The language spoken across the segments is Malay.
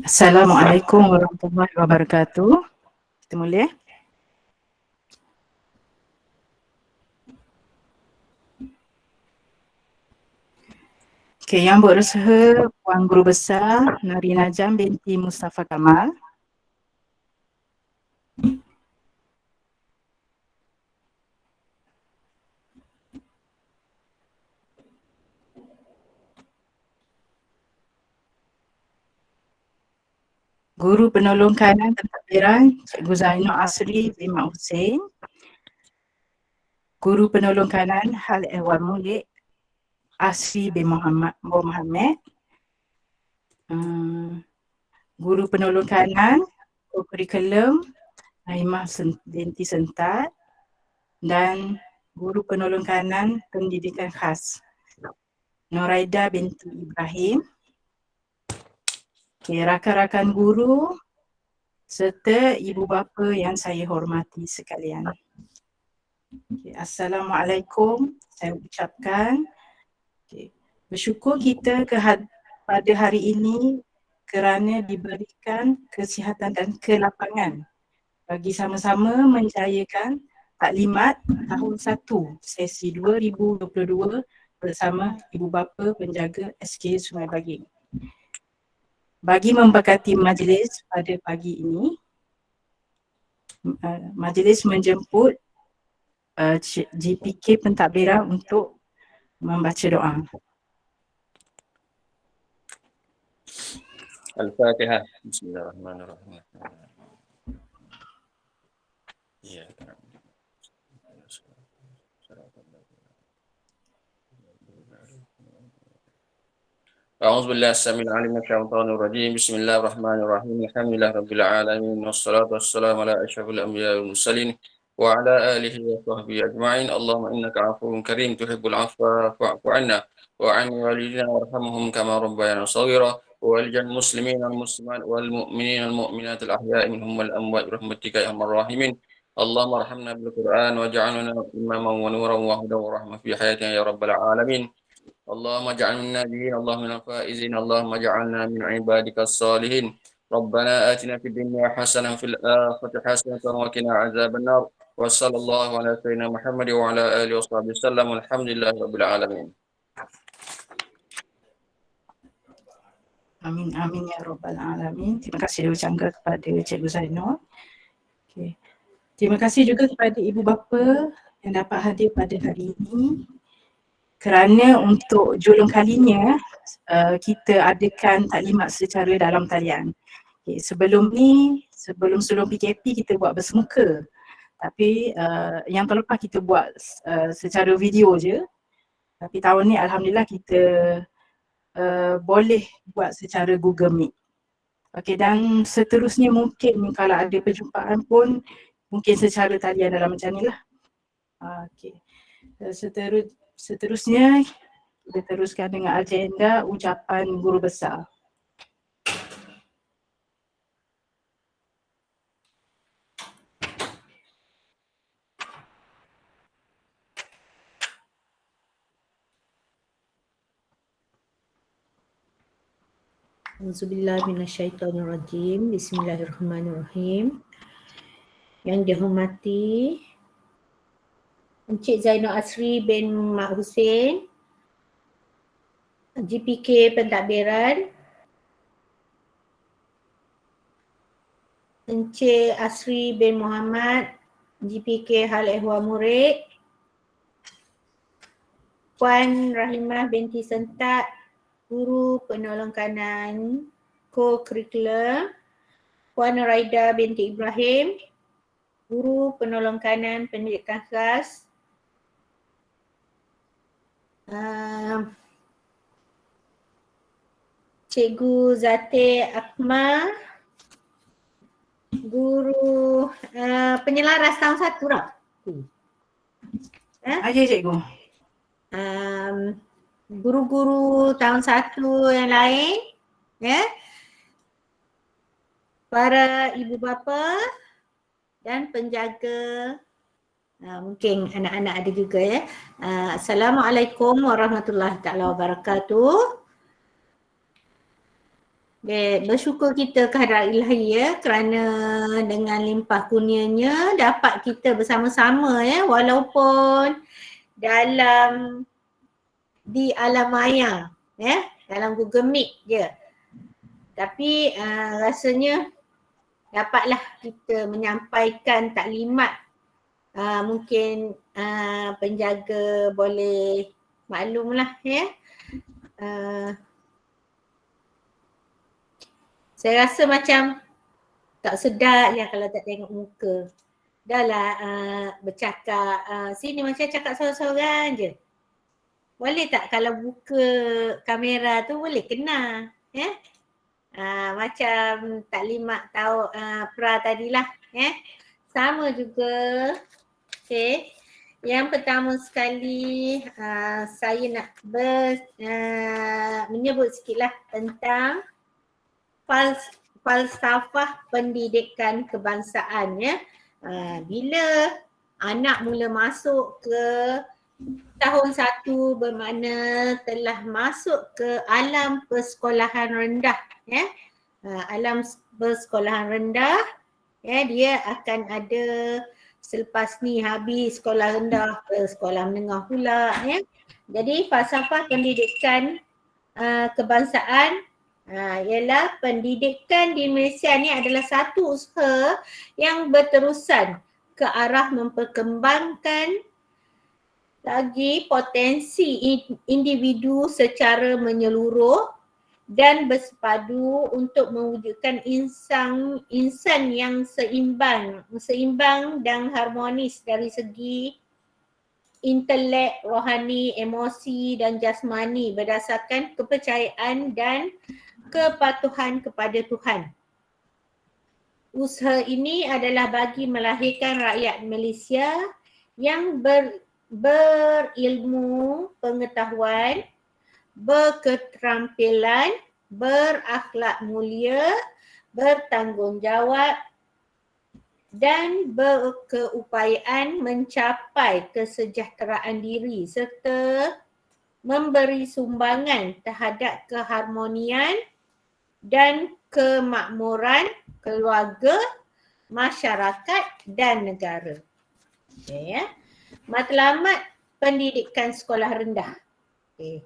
Assalamualaikum warahmatullahi wabarakatuh. Kita mula. Okay, yang berusaha Puan Guru Besar Nari Najam binti Mustafa Kamal. Guru Penolong Kanan Pentadbiran Cikgu Zainal Asri bin Mak Hussein. Guru Penolong Kanan Hal Ehwal Mulik Asri bin Muhammad. Guru Penolong Kanan Kurikulum Naimah binti Sentat dan Guru Penolong Kanan Pendidikan Khas Noraida binti Ibrahim. Okay, rakan-rakan guru serta ibu bapa yang saya hormati sekalian. Okay, Assalamualaikum, saya ucapkan bersyukur kita pada hari ini kerana diberikan kesihatan dan kelapangan bagi sama-sama menjayakan taklimat tahun 1 sesi 2022 bersama ibu bapa penjaga SK Sungai Baging. Bagi memberkati majlis pada pagi ini, majlis menjemput GPK Pentadbiran untuk membaca doa. Al-Fatihah. Bismillahirrahmanirrahim. Ya. أعوذ بالله السميع العليم من الشيطان الرجيم بسم الله الرحمن الرحيم الحمد لله رب العالمين والصلاة والسلام على أشرف الأنبياء والمرسلين وعلى آله وصحبه أجمعين اللهم إنك عفو كريم تحب العفو فاعف عنا وعن والدينا وارحمهم كما ربيانا صغيرا ولجميع المسلمين والمسلمات والمؤمنين والمؤمنات الأحياء منهم والأموات برحمتك يا أرحم الراحمين اللهم ارحمنا بالقرآن واجعلنا إماما ونورا وهدى ورحمة في حياتنا يا رب العالمين اللهم اجعلنا من الناجين اللهم من الفائزين اللهم اجعلنا من عبادك الصالحين ربنا آتنا في الدنيا حسنة وفي الآخرة حسنة وقنا عذاب النار وصلى الله على سيدنا محمد وعلى آله وصحبه وسلم والحمد لله رب العالمين. Amin, amin ya Rabbal Alamin. Terima kasih ucapkan kepada Cikgu Zainal. Okay. Terima kasih juga kepada ibu bapa yang dapat hadir pada hari ini kerana untuk julung kalinya kita adakan taklimat secara dalam talian. Okay. Sebelum PKP kita buat bersemuka, tapi yang terlepas kita buat secara video je. Tapi tahun ni alhamdulillah kita boleh buat secara Google Meet. Okey, dan seterusnya mungkin kalau ada perjumpaan pun mungkin secara talian dalam macam ni lah. Okey. Seterusnya kita teruskan dengan agenda ucapan guru besar. Auzubillahi minasyaitonirrajim. Bismillahirrahmanirrahim. Yang dihormati Encik Zainal Asri bin Mak Hussein, GPK Pentadbiran, Encik Asri bin Muhammad, GPK Hal Ehwal Murid, Puan Rahimah binti Sentat, Guru Penolong Kanan Co-Curriculum, Puan Noraida binti Ibrahim, Guru Penolong Kanan Pendidikan Khas, Cikgu Zati Akmal, Guru Penyelaras tahun 1 tak? Aja cikgu. Guru-guru tahun 1 yang lain, ya. Para ibu bapa dan penjaga, mungkin anak-anak ada juga ya. Assalamualaikum warahmatullahi taala wabarakatuh. Bersyukur kita kehadrat ilahi ya, kerana dengan limpah kurnianya dapat kita bersama-sama ya, walaupun dalam di alam maya ya, dalam Google Meet je. Tapi rasanya dapatlah kita menyampaikan taklimat. Mungkin penjaga boleh maklumlah ya. Saya rasa macam tak sedap ya kalau tak tengok muka. Dah lah bercakap, sini macam cakap sorang-sorang je. Boleh tak kalau buka kamera tu boleh kena ya? Macam taklimat tahu pra tadilah ya. Sama juga. Okay. Yang pertama sekali saya nak menyebut sikitlah tentang falsafah pendidikan kebangsaan ya. Bila anak mula masuk ke tahun 1 bermakna telah masuk ke alam persekolahan rendah ya. Alam persekolahan rendah ya, dia akan ada selepas ni habis sekolah rendah ke sekolah menengah pula ya. Jadi falsafah pendidikan kebangsaan ialah pendidikan di Malaysia ni adalah satu usaha yang berterusan ke arah memperkembangkan lagi potensi individu secara menyeluruh dan bersepadu untuk mewujudkan insan yang seimbang dan harmonis dari segi intelek, rohani, emosi dan jasmani berdasarkan kepercayaan dan kepatuhan kepada Tuhan. Usaha ini adalah bagi melahirkan rakyat Malaysia yang berilmu, pengetahuan, berketerampilan, berakhlak mulia, bertanggungjawab dan berkeupayaan mencapai kesejahteraan diri serta memberi sumbangan terhadap keharmonian dan kemakmuran keluarga, masyarakat dan negara. Okay, ya. Matlamat pendidikan sekolah rendah. Okay.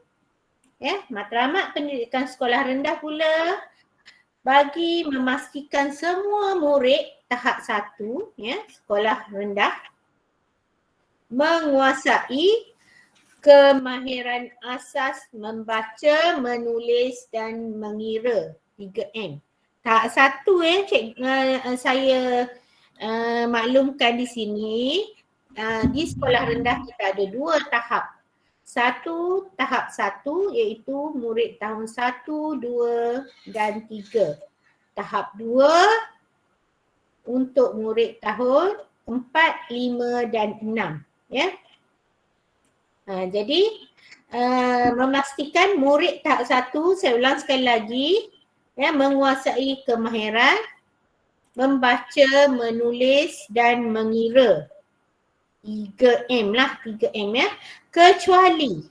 Ya, matlamat pendidikan sekolah rendah pula bagi memastikan semua murid tahap 1 ya, sekolah rendah menguasai kemahiran asas membaca, menulis dan mengira 3M. Tahap 1 saya maklumkan di sini, di sekolah rendah kita ada 2 tahap. Tahap 1 iaitu murid tahun 1, 2 dan 3. Tahap 2 untuk murid tahun 4, 5 dan 6 ya. Jadi memastikan murid tahap 1, saya ulang sekali lagi ya, menguasai kemahiran membaca, menulis dan mengira. 3M lah, 3M ya. Kecuali,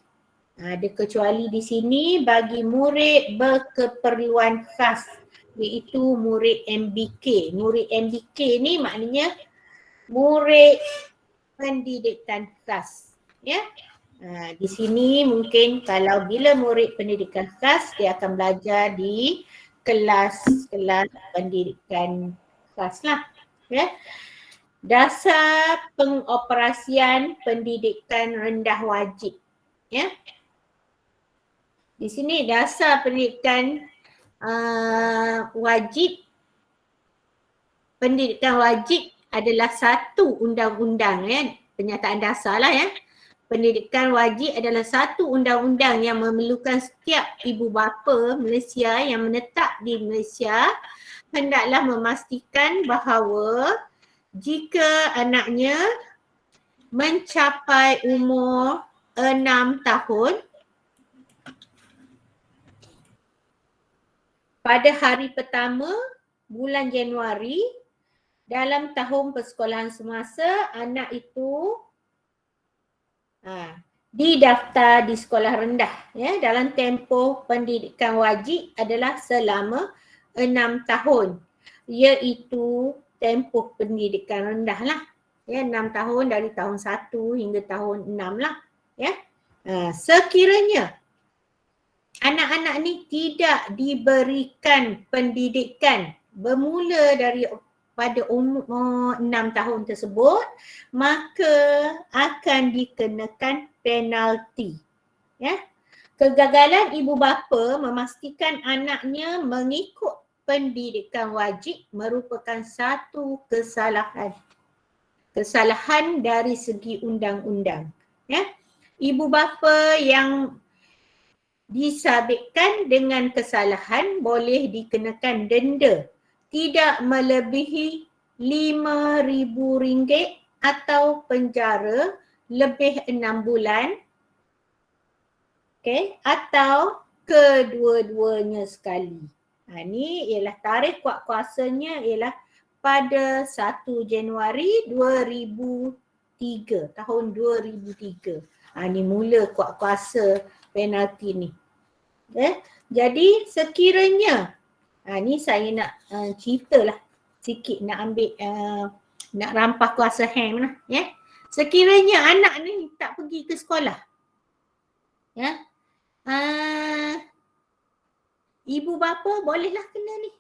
ada kecuali di sini bagi murid berkeperluan khas iaitu murid MBK. Murid MBK ni maknanya murid pendidikan khas ya. Di sini mungkin kalau bila murid pendidikan khas dia akan belajar di kelas-kelas pendidikan khas lah ya. Dasar pengoperasian pendidikan rendah wajib ya. Di sini dasar pendidikan wajib, pendidikan wajib adalah satu undang-undang ya, penyataan dasar lah ya. Pendidikan wajib adalah satu undang-undang yang memerlukan setiap ibu bapa Malaysia yang menetap di Malaysia hendaklah memastikan bahawa jika anaknya mencapai umur 6 tahun pada hari pertama bulan Januari dalam tahun persekolahan semasa, anak itu didaftar di sekolah rendah ya dalam tempoh pendidikan wajib adalah selama 6 tahun, iaitu tempoh pendidikan rendah lah ya, 6 tahun dari tahun 1 hingga tahun 6 lah ya. Sekiranya anak-anak ni tidak diberikan pendidikan bermula dari pada umur 6 tahun tersebut, maka akan dikenakan penalti. Ya. Kegagalan ibu bapa memastikan anaknya mengikut pendidikan wajib merupakan satu kesalahan. Kesalahan dari segi undang-undang. Ya. Ibu bapa yang disabitkan dengan kesalahan boleh dikenakan denda tidak melebihi RM5,000 atau penjara lebih 6 bulan, okay, atau kedua-duanya sekali. Ni ialah tarikh kuat kuasanya ialah pada 1 Januari 2003, tahun 2003. Ni mula kuat kuasa penalti ni. Jadi sekiranya ni saya nak ceritalah sikit, nak ambil nak rampas kuasa ham lah ya. Sekiranya anak ni tak pergi ke sekolah ya, ibu bapa bolehlah kena ni.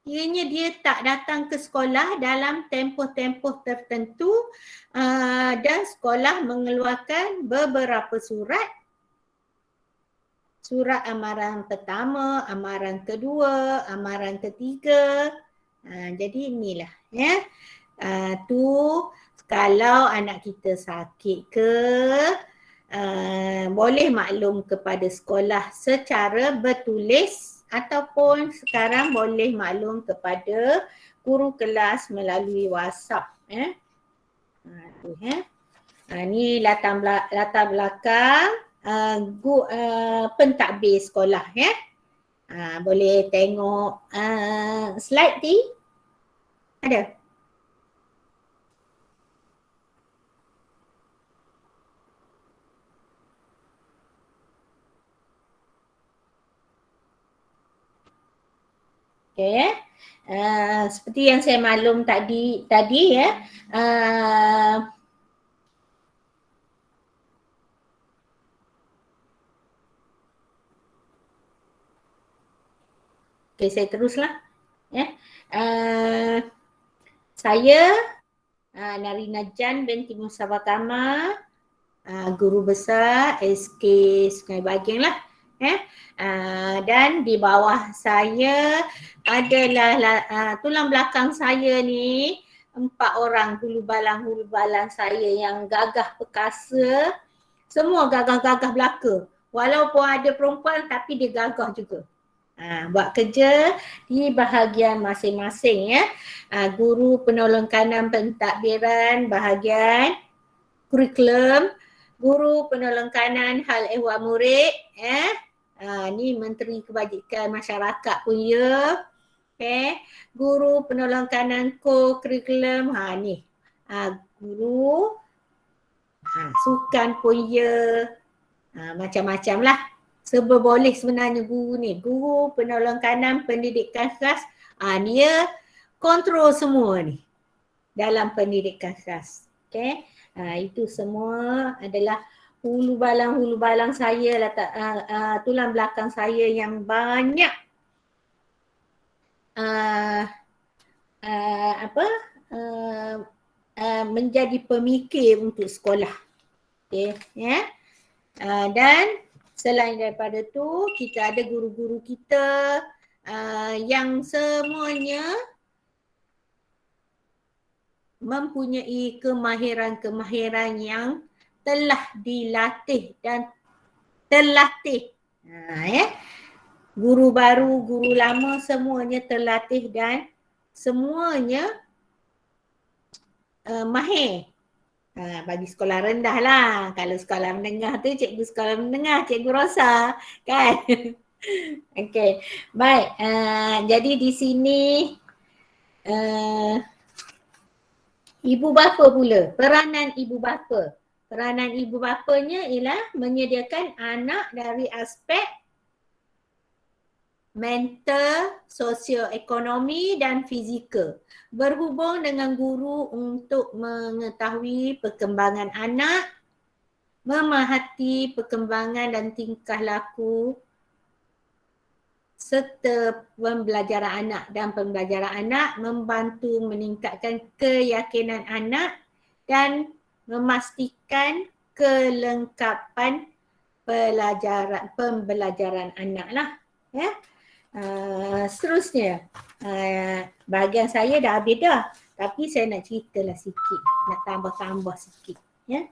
Kiranya dia tak datang ke sekolah dalam tempoh-tempoh tertentu dan sekolah mengeluarkan beberapa surat. Surat amaran pertama, amaran kedua, amaran ketiga. Jadi inilah ya. Tu kalau anak kita sakit ke, boleh maklum kepada sekolah secara bertulis ataupun sekarang boleh maklum kepada guru kelas melalui WhatsApp. Tu ya. Ni latar belakang pentadbir sekolah ya. Boleh tengok slide ni. Ada? Okay. Seperti yang saya maklum tadi ya. Okay, saya teruslah. Ya. Saya Narina Jan binti Mustafa Kamal, guru besar SK Sungai Baging lah. Dan di bawah saya adalah tulang belakang saya ni 4 orang hulu balang saya yang gagah perkasa. Semua gagah-gagah belaka. Walaupun ada perempuan tapi dia gagah juga. Buat kerja di bahagian masing-masing ya. Guru penolong kanan pentadbiran bahagian kurikulum, guru penolong kanan hal ehwal murid ni Menteri Kebajikan Masyarakat pun ya. Okay. Guru penolong kanan kurikulum ni guru sukan pun ya. Macam-macam lah. Serba boleh sebenarnya guru ni. Guru penolong kanan pendidikan khas, dia kontrol semua ni dalam pendidikan khas. Okay. Itu semua adalah hulu balang saya, tulang belakang saya yang banyak menjadi pemikir untuk sekolah. Okay. Ya. Dan selain daripada tu, kita ada guru-guru kita yang semuanya mempunyai kemahiran-kemahiran yang telah dilatih dan terlatih. Ya. Guru baru, guru lama semuanya terlatih dan semuanya mahir. Bagi sekolah rendah lah. Kalau sekolah menengah tu cikgu sekolah menengah, cikgu Rosa kan. Okey. Baik. Jadi di sini ibu bapa pula. Peranan ibu bapa. Peranan ibu bapanya ialah menyediakan anak dari aspek mental, sosioekonomi dan fizikal. Berhubung dengan guru untuk mengetahui perkembangan anak, memahati perkembangan dan tingkah laku serta pembelajaran anak, dan pembelajaran anak membantu meningkatkan keyakinan anak dan memastikan kelengkapan pembelajaran anak lah. Ya. Seterusnya, bahagian saya dah habis dah, tapi saya nak ceritalah sikit, nak tambah-tambah sikit. Ya.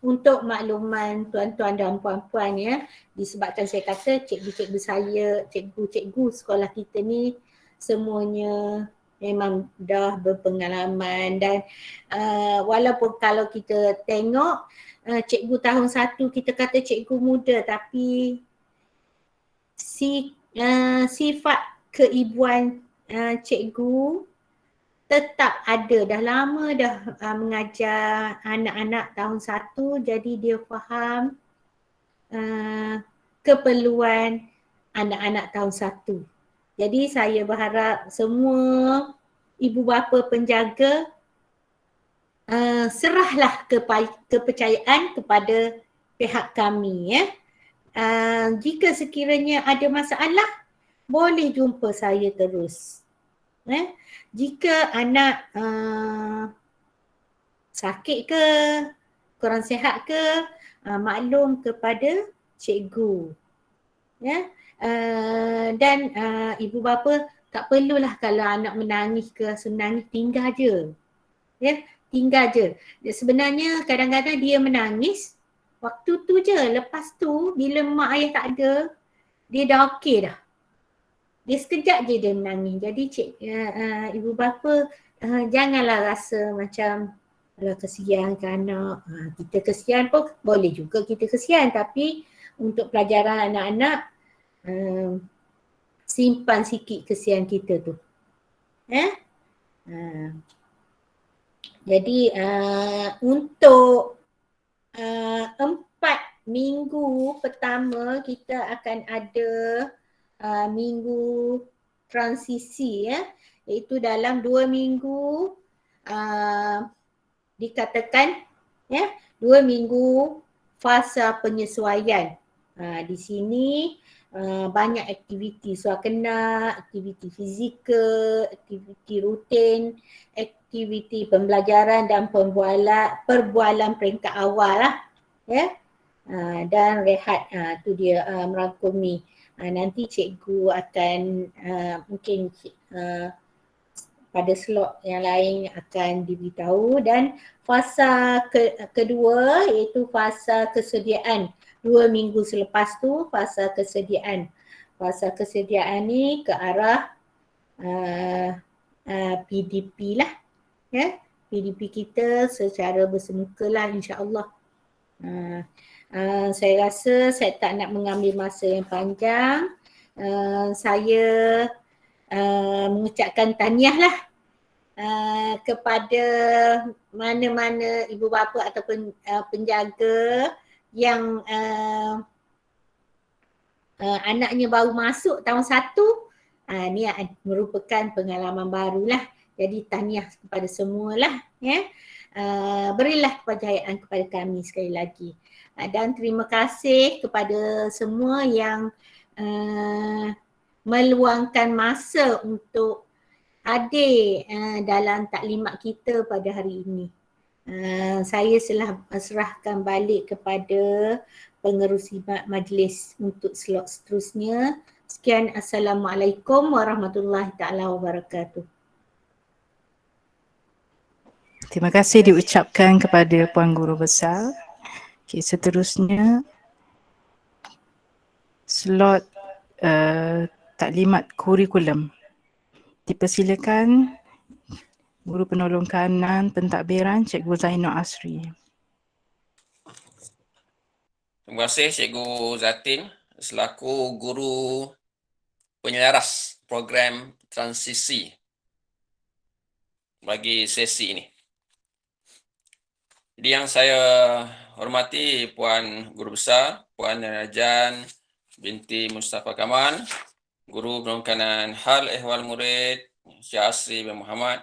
Untuk makluman tuan-tuan dan puan-puan, ya, disebabkan saya kata cikgu-cikgu saya, cikgu-cikgu sekolah kita ni semuanya memang dah berpengalaman, dan walaupun kalau kita tengok cikgu tahun 1 kita kata cikgu muda, tapi sifat keibuan cikgu tetap ada. Dah lama dah mengajar anak-anak tahun 1, jadi dia faham keperluan anak-anak tahun 1. Jadi saya berharap semua ibu bapa penjaga serahlah kepercayaan kepada pihak kami, ya. Jika sekiranya ada masalah, boleh jumpa saya terus. Jika anak sakit ke, kurang sihat ke, maklum kepada cikgu. Ya. Dan ibu bapa tak perlulah kalau anak menangis ke rasa menangis, tinggal je. Ya, tinggal je. Sebenarnya kadang-kadang dia menangis waktu tu je, lepas tu bila mak ayah tak ada, dia dah okey dah. Dia sekejap je dia menangis. Jadi ibu bapa janganlah rasa macam kesian ke anak. Kita kesian pun boleh juga kita kesian, tapi untuk pelajaran anak-anak simpan sikit kesian kita tu. Jadi untuk 4 minggu pertama kita akan ada minggu transisi, ya, iaitu dalam 2 minggu dikatakan, ya, 2 minggu fasa penyesuaian. Di sini banyak aktiviti suasana, aktiviti fizikal, aktiviti rutin, aktiviti pembelajaran dan perbualan peringkat awal lah, ya. Dan rehat, tu dia merangkumi. Nanti cikgu akan mungkin pada slot yang lain akan diberitahu. Dan fasa kedua iaitu fasa kesediaan. 2 minggu selepas tu fasa kesediaan. Fasa kesediaan ni ke arah PDP lah, ya. PDP kita secara bersemuka lah, insya-Allah. Saya rasa saya tak nak mengambil masa yang panjang. Saya mengucapkan tahniah lah kepada mana-mana ibu bapa ataupun penjaga yang anaknya baru masuk tahun 1. Ni merupakan pengalaman barulah. Jadi tahniah kepada semualah, ya. Berilah kepercayaan kepada kami sekali lagi. Dan terima kasih kepada semua yang meluangkan masa untuk hadir dalam taklimat kita pada hari ini. Saya serahkan balik kepada pengerusi majlis untuk slot seterusnya. Sekian, Assalamualaikum warahmatullahi taala wabarakatuh. Terima kasih diucapkan kepada Puan Guru Besar. Okay, seterusnya slot taklimat kurikulum. Dipersilakan Guru Penolong Kanan Pentadbiran Cikgu Zainul Asri. Terima kasih Cikgu Zatin selaku guru penyelaras program transisi bagi sesi ini. Jadi yang saya hormati Puan Guru Besar, Puan Najan binti Mustafa Kamal, Guru Penekanan Hal Ehwal Murid Syekh Asri bin Muhammad,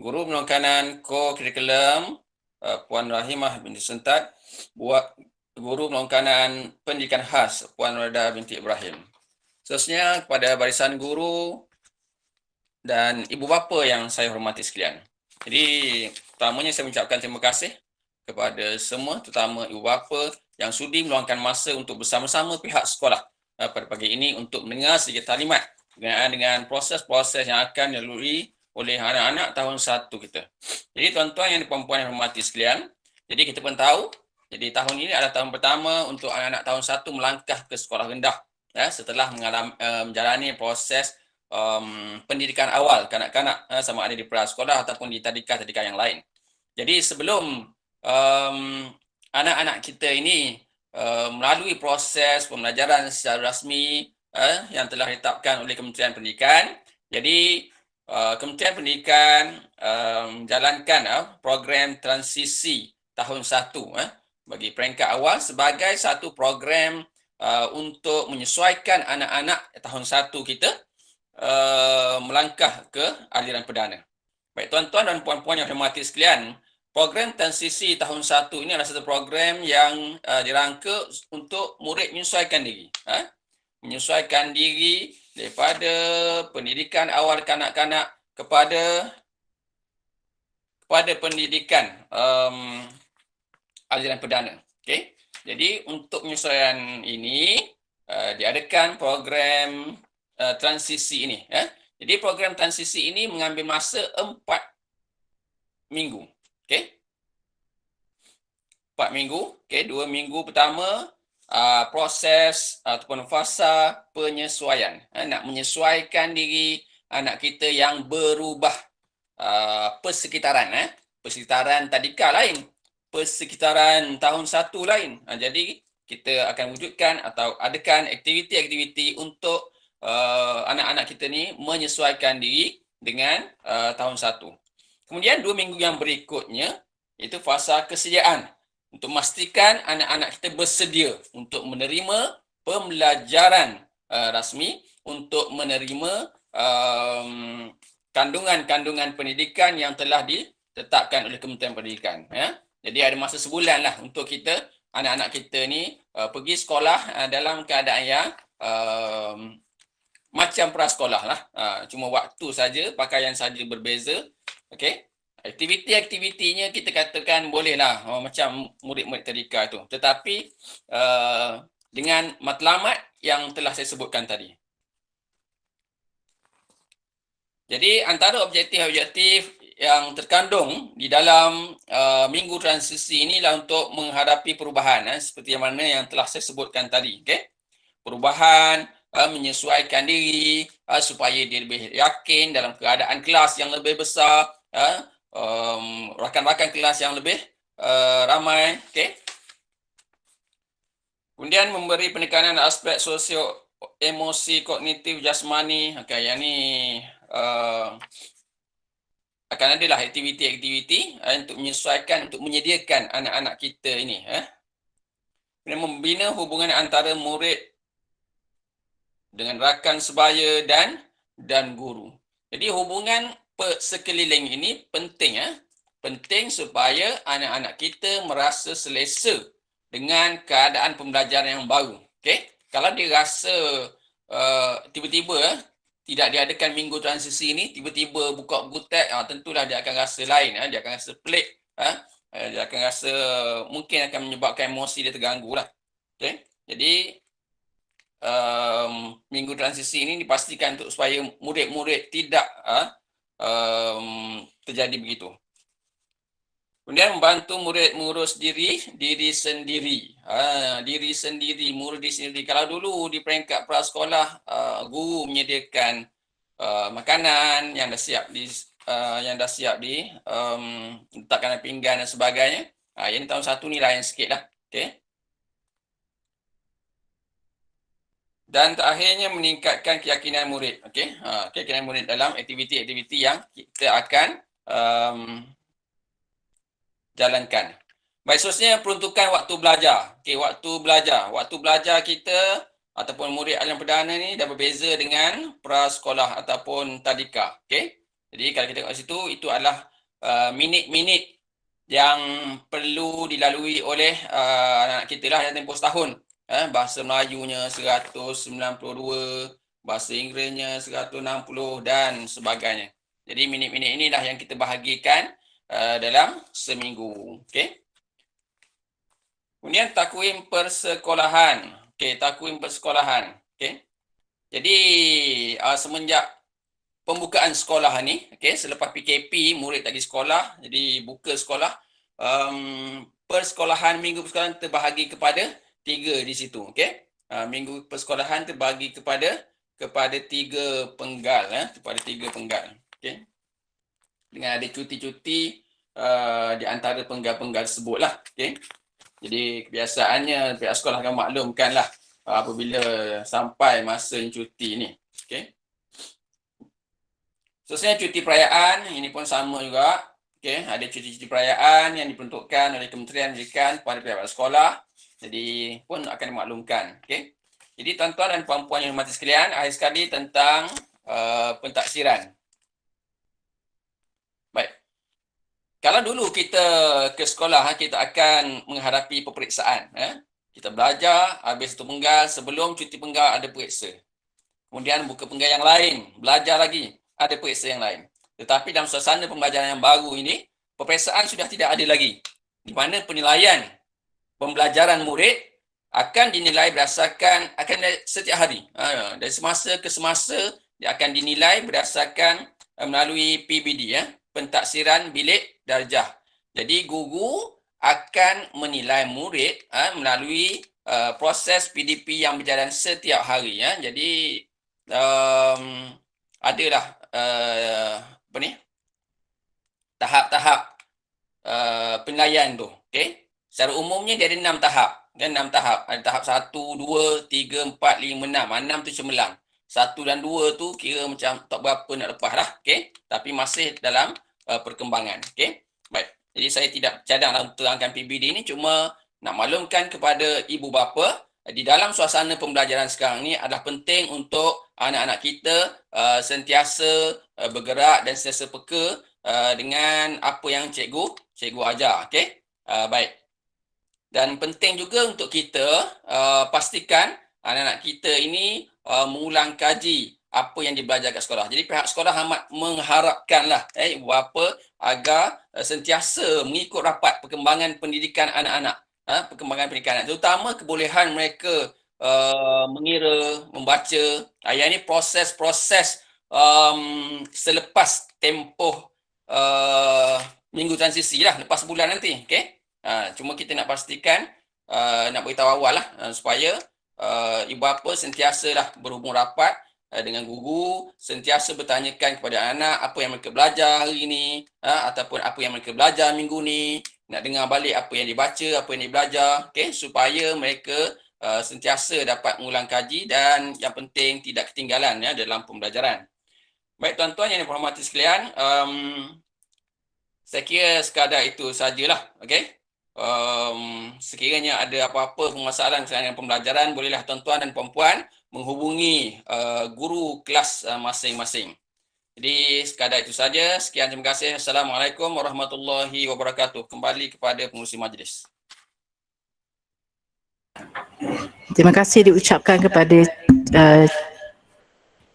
Guru Penekanan Co-Curriculum Puan Rahimah binti Sentat, Guru Penekanan Pendidikan Khas Puan Rada binti Ibrahim. Seterusnya kepada barisan guru dan ibu bapa yang saya hormati sekalian. Jadi pertamanya saya mengucapkan terima kasih kepada semua, terutama ibu bapa yang sudi meluangkan masa untuk bersama-sama pihak sekolah pada pagi ini untuk mendengar sedikit taklimat berkenaan dengan proses-proses yang akan dilalui oleh anak-anak tahun 1 kita. Jadi tuan-tuan yang puan-puan yang hormati sekalian, jadi kita pun tahu, jadi tahun ini adalah tahun pertama untuk anak-anak tahun 1 melangkah ke sekolah rendah setelah menjalani proses pendidikan awal kanak-kanak sama ada di prasekolah ataupun di tadika-tadika yang lain. Jadi sebelum anak-anak kita ini melalui proses pembelajaran secara rasmi yang telah ditetapkan oleh Kementerian Pendidikan, jadi Kementerian Pendidikan menjalankan program transisi tahun 1 bagi peringkat awal sebagai satu program untuk menyesuaikan anak-anak tahun 1 kita melangkah ke aliran perdana. Baik tuan-tuan dan puan-puan yang hormati sekalian, program transisi tahun 1 ini adalah satu program yang dirangka untuk murid menyesuaikan diri. Menyesuaikan diri daripada pendidikan awal kanak-kanak kepada pendidikan aliran perdana. Okay? Jadi untuk penyesuaian ini diadakan program transisi ini. Jadi program transisi ini mengambil masa 4 minggu. Okay? 4 minggu. Okay? 2 minggu pertama proses ataupun fasa penyesuaian. Nak menyesuaikan diri anak kita yang berubah persekitaran. Persekitaran tadika lain. Persekitaran tahun 1 lain. Jadi kita akan wujudkan atau adakan aktiviti-aktiviti untuk anak-anak kita ni menyesuaikan diri dengan tahun 1. Kemudian 2 minggu yang berikutnya itu fasa kesediaan untuk memastikan anak-anak kita bersedia untuk menerima pembelajaran rasmi, untuk menerima kandungan-kandungan pendidikan yang telah ditetapkan oleh Kementerian Pendidikan. Jadi ada masa sebulan lah untuk kita, anak-anak kita ni pergi sekolah dalam keadaan yang macam prasekolah lah. Cuma waktu saja, pakaian saja berbeza. Okey. Aktiviti-aktivitinya kita katakan bolehlah macam murid-murid tadika tu. Tetapi dengan matlamat yang telah saya sebutkan tadi. Jadi antara objektif-objektif yang terkandung di dalam minggu transisi inilah untuk menghadapi perubahan seperti yang mana yang telah saya sebutkan tadi. Okay? Perubahan, menyesuaikan diri supaya dia lebih yakin dalam keadaan kelas yang lebih besar, rakan-rakan kelas yang lebih ramai. Okay? Kemudian memberi penekanan aspek sosio, emosi, kognitif, jasmani. Okay, yang ni akan adalah aktiviti-aktiviti untuk menyesuaikan, untuk menyediakan anak-anak kita ini. Kemudian membina hubungan antara murid dengan rakan sebaya dan guru. Jadi hubungan sekeliling ini penting. Penting supaya anak-anak kita merasa selesa dengan keadaan pembelajaran yang baru. Okay? Kalau dia rasa tiba-tiba tidak diadakan minggu transisi ini, tiba-tiba buka buku teks, tentulah dia akan rasa lain. Dia akan rasa pelik. Dia akan rasa mungkin akan menyebabkan emosi dia terganggu lah. Okay? Jadi minggu transisi ini dipastikan untuk supaya murid-murid tidak terjadi begitu. Kemudian membantu murid mengurus diri sendiri. Diri sendiri, murid diri sendiri. Kalau dulu di peringkat prasekolah, guru menyediakan makanan yang dah siap letakkan pinggan dan sebagainya. Yang tahun 1 ni lain sikit lah. Okay. Dan terakhirnya meningkatkan keyakinan murid. Okay. Keyakinan murid dalam aktiviti-aktiviti yang kita akan jalankan. Baik, seterusnya peruntukan waktu belajar. Okey, waktu belajar. Waktu belajar kita ataupun murid alim perdana ni dah berbeza dengan prasekolah ataupun tadika. Okey. Jadi kalau kita tengok situ, itu adalah minit-minit yang perlu dilalui oleh anak-anak kita lah dalam tempoh setahun. Bahasa Melayunya 192, bahasa Inggerisnya 160 dan sebagainya. Jadi minit-minit inilah yang kita bahagikan dalam seminggu. Okey. Kemudian takwim persekolahan. Okey, takwim persekolahan. Okey. Jadi semenjak pembukaan sekolah ni, okey, selepas PKP murid tak pergi sekolah, jadi buka sekolah, persekolahan, minggu persekolahan terbahagi kepada 3 di situ, okey. Minggu persekolahan terbahagi kepada 3 penggal, kepada 3 penggal. Okey. Dengan ada cuti-cuti di antara penggal-penggal tersebutlah, okey. Jadi kebiasaannya pihak sekolah akan maklumkanlah apabila sampai masa cuti ni. Okey. Seterusnya cuti perayaan, ini pun sama juga. Okey, ada cuti-cuti perayaan yang diperuntukkan oleh Kementerian Pendidikan kepada pihak sekolah. Jadi pun akan dimaklumkan. Okey. Jadi tuan-tuan dan puan-puan yang hormati sekalian, akhir sekali tentang pentaksiran. Baik. Kalau dulu kita ke sekolah, kita akan menghadapi peperiksaan. Kita belajar, habis itu penggal, sebelum cuti penggal ada periksa. Kemudian buka penggal yang lain, belajar lagi, ada periksa yang lain. Tetapi dalam suasana pembelajaran yang baru ini, peperiksaan sudah tidak ada lagi. Di mana penilaian pembelajaran murid akan dinilai berdasarkan, setiap hari. Dari semasa ke semasa, dia akan dinilai berdasarkan melalui PBD, pentaksiran bilik darjah. Jadi guru akan menilai murid melalui proses PDP yang berjalan setiap hari. Jadi adalah tahap-tahap penilaian tu. Okey. Secara umumnya dia ada 6 tahap. Ada 6 tahap. Ada tahap 1, 2, 3, 4, 5, 6. 6 tu cemerlang. 1 dan 2 tu kira macam tak berapa nak lepas lah. Okey. Tapi masih dalam perkembangan. Okey. Baik. Jadi saya tidak cadang untuk terangkan PBD ni, cuma nak maklumkan kepada ibu bapa di dalam suasana pembelajaran sekarang ni adalah penting untuk anak-anak kita sentiasa bergerak dan sentiasa peka dengan apa yang cikgu ajar. Okey. Baik. Dan penting juga untuk kita pastikan anak-anak kita ini mengulang kaji apa yang dibelajar kat sekolah. Jadi pihak sekolah amat mengharapkanlah ibu bapa agar sentiasa mengikut rapat perkembangan pendidikan anak-anak. Perkembangan pendidikan anak, terutama kebolehan mereka mengira, membaca. Yang ini proses-proses selepas tempoh minggu transisi lah, lepas bulan nanti. Okay? Cuma kita nak pastikan, nak beritahu awal lah supaya ibu bapa sentiasa lah berhubung rapat dengan guru, sentiasa bertanyakan kepada anak apa yang mereka belajar hari ini, ataupun apa yang mereka belajar minggu ni, nak dengar balik apa yang dibaca, apa yang dibelajar, okay? Supaya mereka sentiasa dapat mengulang kaji dan yang penting tidak ketinggalan dalam pembelajaran. Baik tuan-tuan yang dihormati sekalian, saya kira sekadar itu sajalah, okay? Sekiranya ada apa-apa permasalahan dengan pembelajaran, bolehlah tuan-tuan dan puan-puan menghubungi guru kelas masing-masing. Jadi sekadar itu saja. Sekian, terima kasih. Assalamualaikum warahmatullahi wabarakatuh. Kembali kepada pengurusi majlis. Terima kasih diucapkan kepada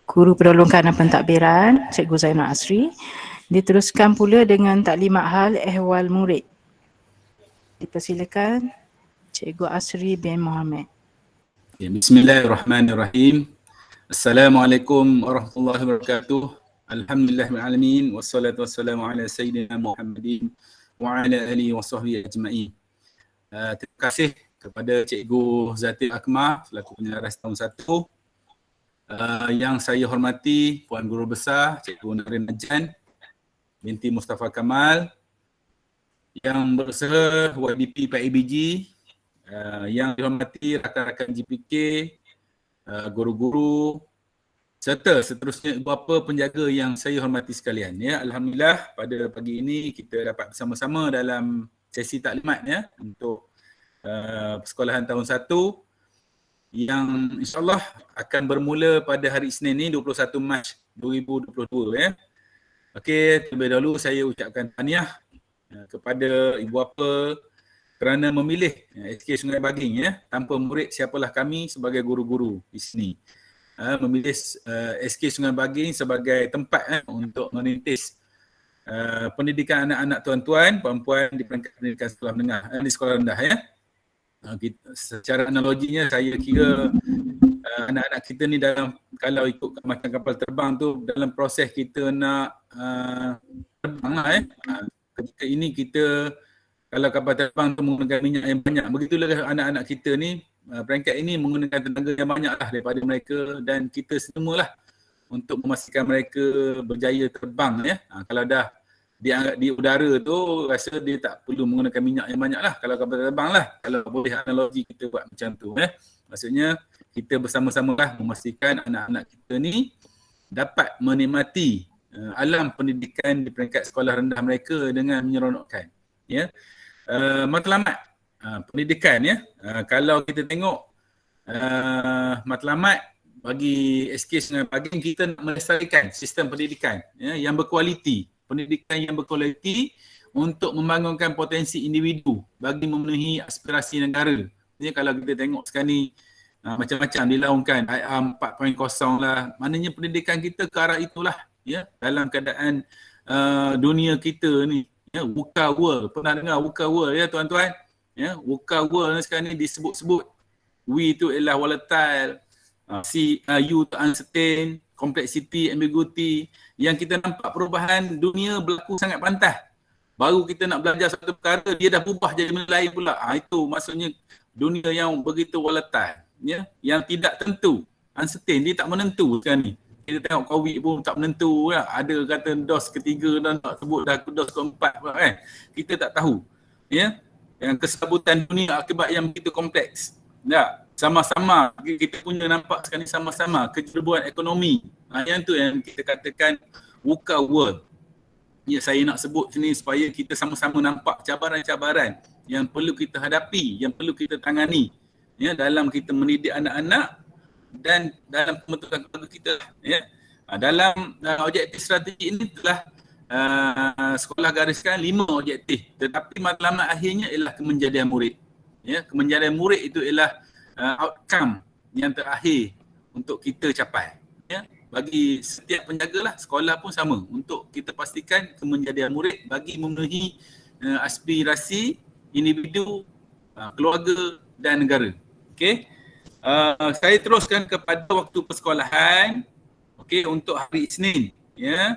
Guru Pendolong Kanan Pentadbiran, Cikgu Zainal Asri. Diteruskan pula dengan taklimat hal ehwal murid. Dipersilakan Cikgu Asri bin Muhammad. Bismillahirrahmanirrahim. Assalamualaikum warahmatullahi wabarakatuh. Alhamdulillahirrahmanirrahim. Wassalatu wassalamu ala sayyidina Muhammadin wa ala alihi wa sahbihi ajma'in. Terima kasih kepada Cikgu Zatil Akmal selaku penyelaras tahun 1. Yang saya hormati Puan Guru Besar Cikgu Narin Najan binti Mustafa Kamal, yang berusaha YDP PIBG, yang dihormati rakan-rakan GPK, guru-guru, serta seterusnya beberapa penjaga yang saya hormati sekalian. Ya, alhamdulillah pada pagi ini kita dapat bersama-sama dalam sesi taklimat ya untuk persekolahan tahun 1 yang insyaAllah akan bermula pada hari Isnin ni 21 Mac 2022 ya. Okey, terlebih dahulu saya ucapkan tahniah kepada ibu bapa kerana memilih SK Sungai Baging ya. Tanpa murid siapalah kami sebagai guru-guru di sini. Memilih SK Sungai Baging sebagai tempat untuk merintis pendidikan anak-anak tuan-tuan, puan-puan di peringkat pendidikan sekolah menengah, di sekolah rendah ya. Secara analoginya saya kira anak-anak kita ni dalam, kalau ikut macam kapal terbang tu, dalam proses kita nak terbang lah ketika ini kita, kalau kapal terbang tu menggunakan minyak yang banyak, begitulah anak-anak kita ni peringkat ini menggunakan tenaga yang banyak lah daripada mereka, dan kita semualah untuk memastikan mereka berjaya terbang ya. Kalau dah di udara tu rasa dia tak perlu menggunakan minyak yang banyak lah kalau kapal terbang lah, kalau boleh analogi kita buat macam tu ya. Maksudnya kita bersama-sama lah memastikan anak-anak kita ni dapat menikmati alam pendidikan di peringkat sekolah rendah mereka dengan menyeronokkan ya. Matlamat pendidikan ya, kalau kita tengok matlamat bagi SK Sungai Baging, kita nak melestarikan sistem pendidikan ya, yang berkualiti, pendidikan yang berkualiti untuk membangunkan potensi individu bagi memenuhi aspirasi negara. Jadi kalau kita tengok sekarang ni macam-macam dilaungkan, IR 4.0 lah, maknanya pendidikan kita ke arah itulah ya. Dalam keadaan dunia kita ni ya, VUCA World, pernah dengar VUCA World ya tuan-tuan ya. VUCA World sekarang ni disebut-sebut, W itu ialah volatile, U tu uncertain, complexity, ambiguity. Yang kita nampak perubahan dunia berlaku sangat pantah. Baru kita nak belajar satu perkara, dia dah berubah jadi benda lain pula. Itu maksudnya dunia yang begitu volatile ya, yang tidak tentu, uncertain, dia tak menentu sekarang ni. Kita tengok COVID pun tak menentu ya. Ada kata dos ketiga dan tak sebut dah dos keempat kan. Kita tak tahu ya. Yang kesabutan dunia akibat yang begitu kompleks. Ya, sama-sama kita punya nampak sekarang ni sama-sama kejerubuan ekonomi. Yang tu yang kita katakan VUCA World. Ya, saya nak sebut sini supaya kita sama-sama nampak cabaran-cabaran yang perlu kita hadapi, yang perlu kita tangani ya, dalam kita mendidik anak-anak dan dalam pembentukan keluarga kita ya. Dalam objektif strategi ini telah sekolah gariskan 5 objektif, tetapi matlamat akhirnya ialah kemenjadian murid ya. Kemenjadian murid itu ialah outcome yang terakhir untuk kita capai ya. Bagi setiap penjaga lah, sekolah pun sama, untuk kita pastikan kemenjadian murid bagi memenuhi aspirasi individu, keluarga dan negara. Okey. Saya teruskan kepada waktu persekolahan. Okey, untuk hari Isnin ya.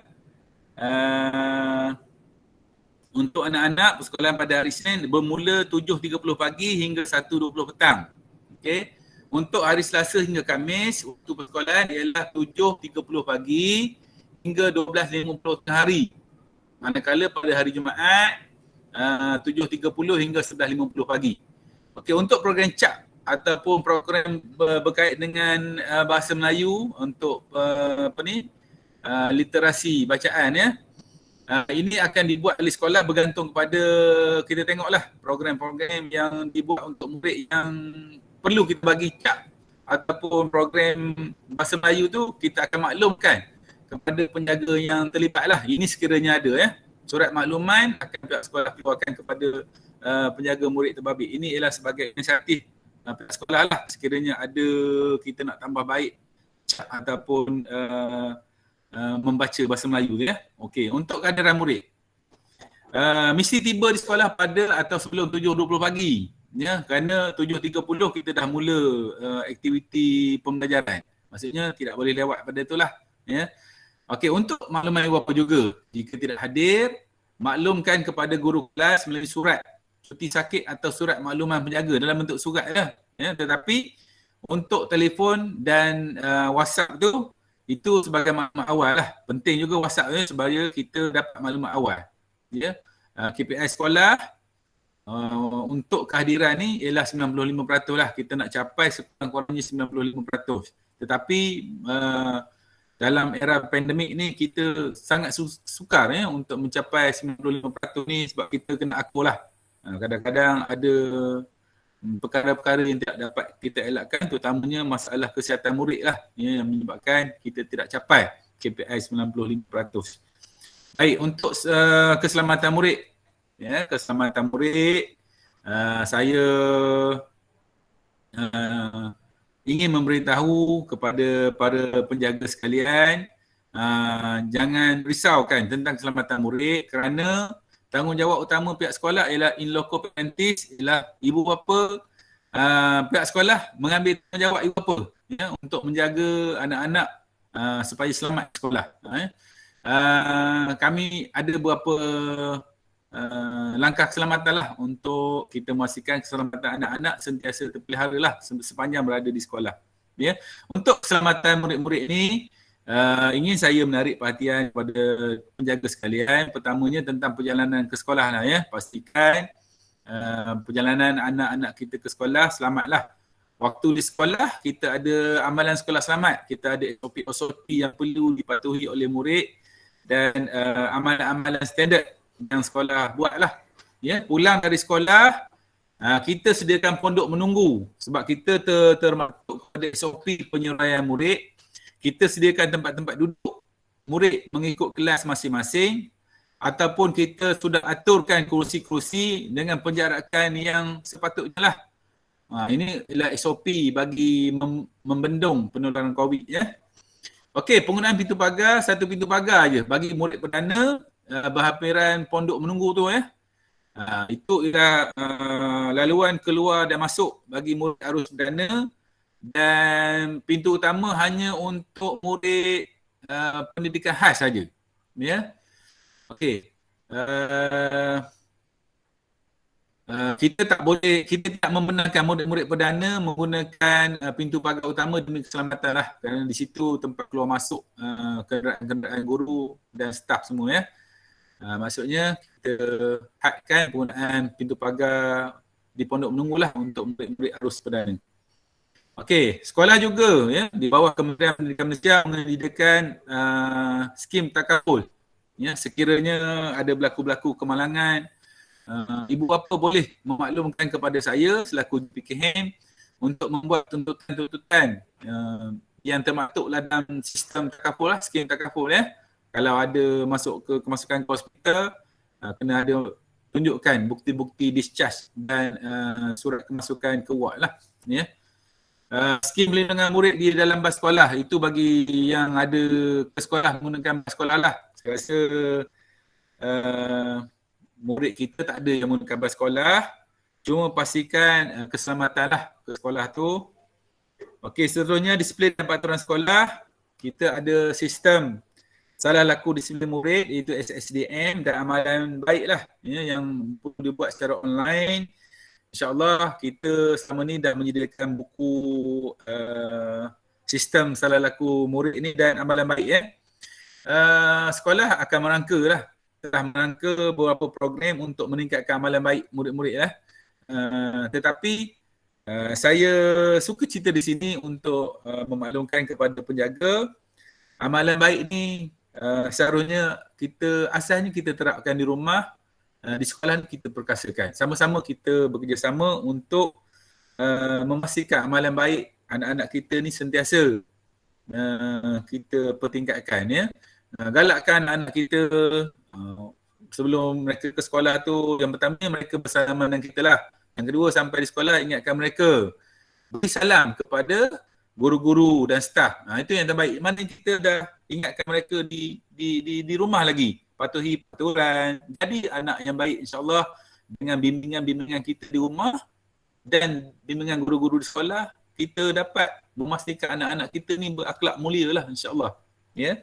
Untuk anak-anak persekolahan pada hari Isnin bermula 7.30 pagi hingga 1.20 petang. Okey. Untuk hari Selasa hingga Khamis, waktu persekolahan ialah 7.30 pagi hingga 12.50 tengah hari. Manakala pada hari Jumaat 7.30 hingga 11.50 pagi. Okey, untuk program CAP ataupun program berkait dengan bahasa Melayu untuk literasi bacaan ya. Ini akan dibuat oleh sekolah bergantung kepada, kita tengoklah program-program yang dibuat untuk murid yang perlu kita bagi cap ataupun program bahasa Melayu tu, kita akan maklumkan kepada penjaga yang terlibat lah. Ini sekiranya ada ya. Surat makluman akan pihak sekolah keluarkan kepada penjaga murid terbabit. Ini ialah sebagai inisiatif pihak sekolah lah, sekiranya ada kita nak tambah baik ataupun membaca bahasa Melayu ya. Okey, untuk kehadiran murid mesti tiba di sekolah pada atau sebelum 7.20 pagi ya, kerana 7.30 kita dah mula aktiviti pembelajaran. Maksudnya tidak boleh lewat pada itulah ya. Okey, untuk makluman ibu bapa juga, jika tidak hadir, maklumkan kepada guru kelas melalui surat cuti sakit atau surat makluman penjaga dalam bentuk surat ya. Tetapi untuk telefon dan WhatsApp tu, itu sebagai maklumat awal lah. Penting juga WhatsApp ya, supaya kita dapat maklumat awal ya. KPI sekolah untuk kehadiran ni ialah 95% lah. Kita nak capai sekurang-kurangnya 95%. Tetapi dalam era pandemik ni kita sangat sukar ya untuk mencapai 95% ni, sebab kita kena akur lah Kadang-kadang ada perkara-perkara yang tidak dapat kita elakkan, terutamanya masalah kesihatan murid lah, ya, yang menyebabkan kita tidak capai KPI 95%. Baik, untuk keselamatan murid, ya, keselamatan murid, saya ingin memberitahu kepada para penjaga sekalian, jangan risaukan tentang keselamatan murid, kerana tanggungjawab utama pihak sekolah ialah in loco parentis, ialah ibu bapa, pihak sekolah mengambil tanggungjawab ibu bapa, ya, untuk menjaga anak-anak supaya selamat di sekolah. Kami ada beberapa langkah keselamatan lah untuk kita memastikan keselamatan anak-anak sentiasa terpelihara lah sepanjang berada di sekolah. Ya. Untuk keselamatan murid-murid ini, ingin saya menarik perhatian kepada penjaga sekalian. Pertamanya tentang perjalanan ke sekolah lah, ya. Pastikan perjalanan anak-anak kita ke sekolah selamatlah. Waktu di sekolah kita ada amalan sekolah selamat, kita ada SOP yang perlu dipatuhi oleh murid dan amalan-amalan standard yang sekolah buatlah. Ya, pulang dari sekolah kita sediakan pondok menunggu sebab kita termasuk pada SOP penyuraian murid. Kita sediakan tempat-tempat duduk murid mengikut kelas masing-masing, ataupun kita sudah aturkan kerusi-kerusi dengan penjarakan yang sepatutnya lah. Ini adalah SOP bagi membendung penularan COVID, ya. Okey, penggunaan pintu pagar, satu pintu pagar je bagi murid perdana berhampiran pondok menunggu tu, ya. Itu ialah laluan keluar dan masuk bagi murid arus perdana, dan pintu utama hanya untuk murid pendidikan khas saja, ya. Okey. Kita tidak membenarkan murid-murid perdana menggunakan pintu pagar utama demi keselamatan lah, kerana di situ tempat keluar masuk kenderaan guru dan staf semua, ya. Maksudnya kita hadkan penggunaan pintu pagar di pondok menunggu lah untuk murid-murid arus perdana. Okey, sekolah juga, ya, di bawah Kementerian Pendidikan Malaysia menyediakan skim takaful. Ya, sekiranya ada berlaku kemalangan, ibu bapa boleh memaklumkan kepada saya selaku PKM untuk membuat tuntutan-tuntutan yang termaktublah dalam sistem takaful lah, skim takaful, ya. Kalau ada masuk ke kemasukan ke hospital, kena ada tunjukkan bukti-bukti discharge dan surat kemasukan ke ward lah, ya. Skim pelindungan murid di dalam bas sekolah, itu bagi yang ada ke sekolah menggunakan bas sekolah lah. Saya rasa murid kita tak ada yang menggunakan bas sekolah, cuma pastikan keselamatan lah ke sekolah tu. Okey, seterusnya disiplin dan peraturan sekolah. Kita ada sistem salah laku disiplin murid, iaitu SSDM, dan amalan baik lah, ya, yang perlu dibuat secara online. InsyaAllah kita selama ni dah menyediakan buku sistem salah laku murid ini dan amalan baik, ya. Sekolah akan telah merangka beberapa program untuk meningkatkan amalan baik murid-murid lah. Tetapi saya suka cerita di sini untuk memaklumkan kepada penjaga, amalan baik ni seharusnya asalnya kita terapkan di rumah, di sekolah kita perkasakan. Sama-sama kita bekerjasama untuk memastikan amalan baik anak-anak kita ni sentiasa kita pertingkatkan, ya. Galakkan anak kita sebelum mereka ke sekolah tu, yang pertama mereka bersama dengan kita lah. Yang kedua, sampai di sekolah ingatkan mereka, beri salam kepada guru-guru dan staf. Itu yang terbaik. Mana kita dah ingatkan mereka di rumah lagi, patuhi peraturan, jadi anak yang baik, insyaAllah. Dengan bimbingan-bimbingan kita di rumah dan bimbingan guru-guru di sekolah, kita dapat memastikan anak-anak kita ni berakhlak mulia lah, insyaAllah, ya.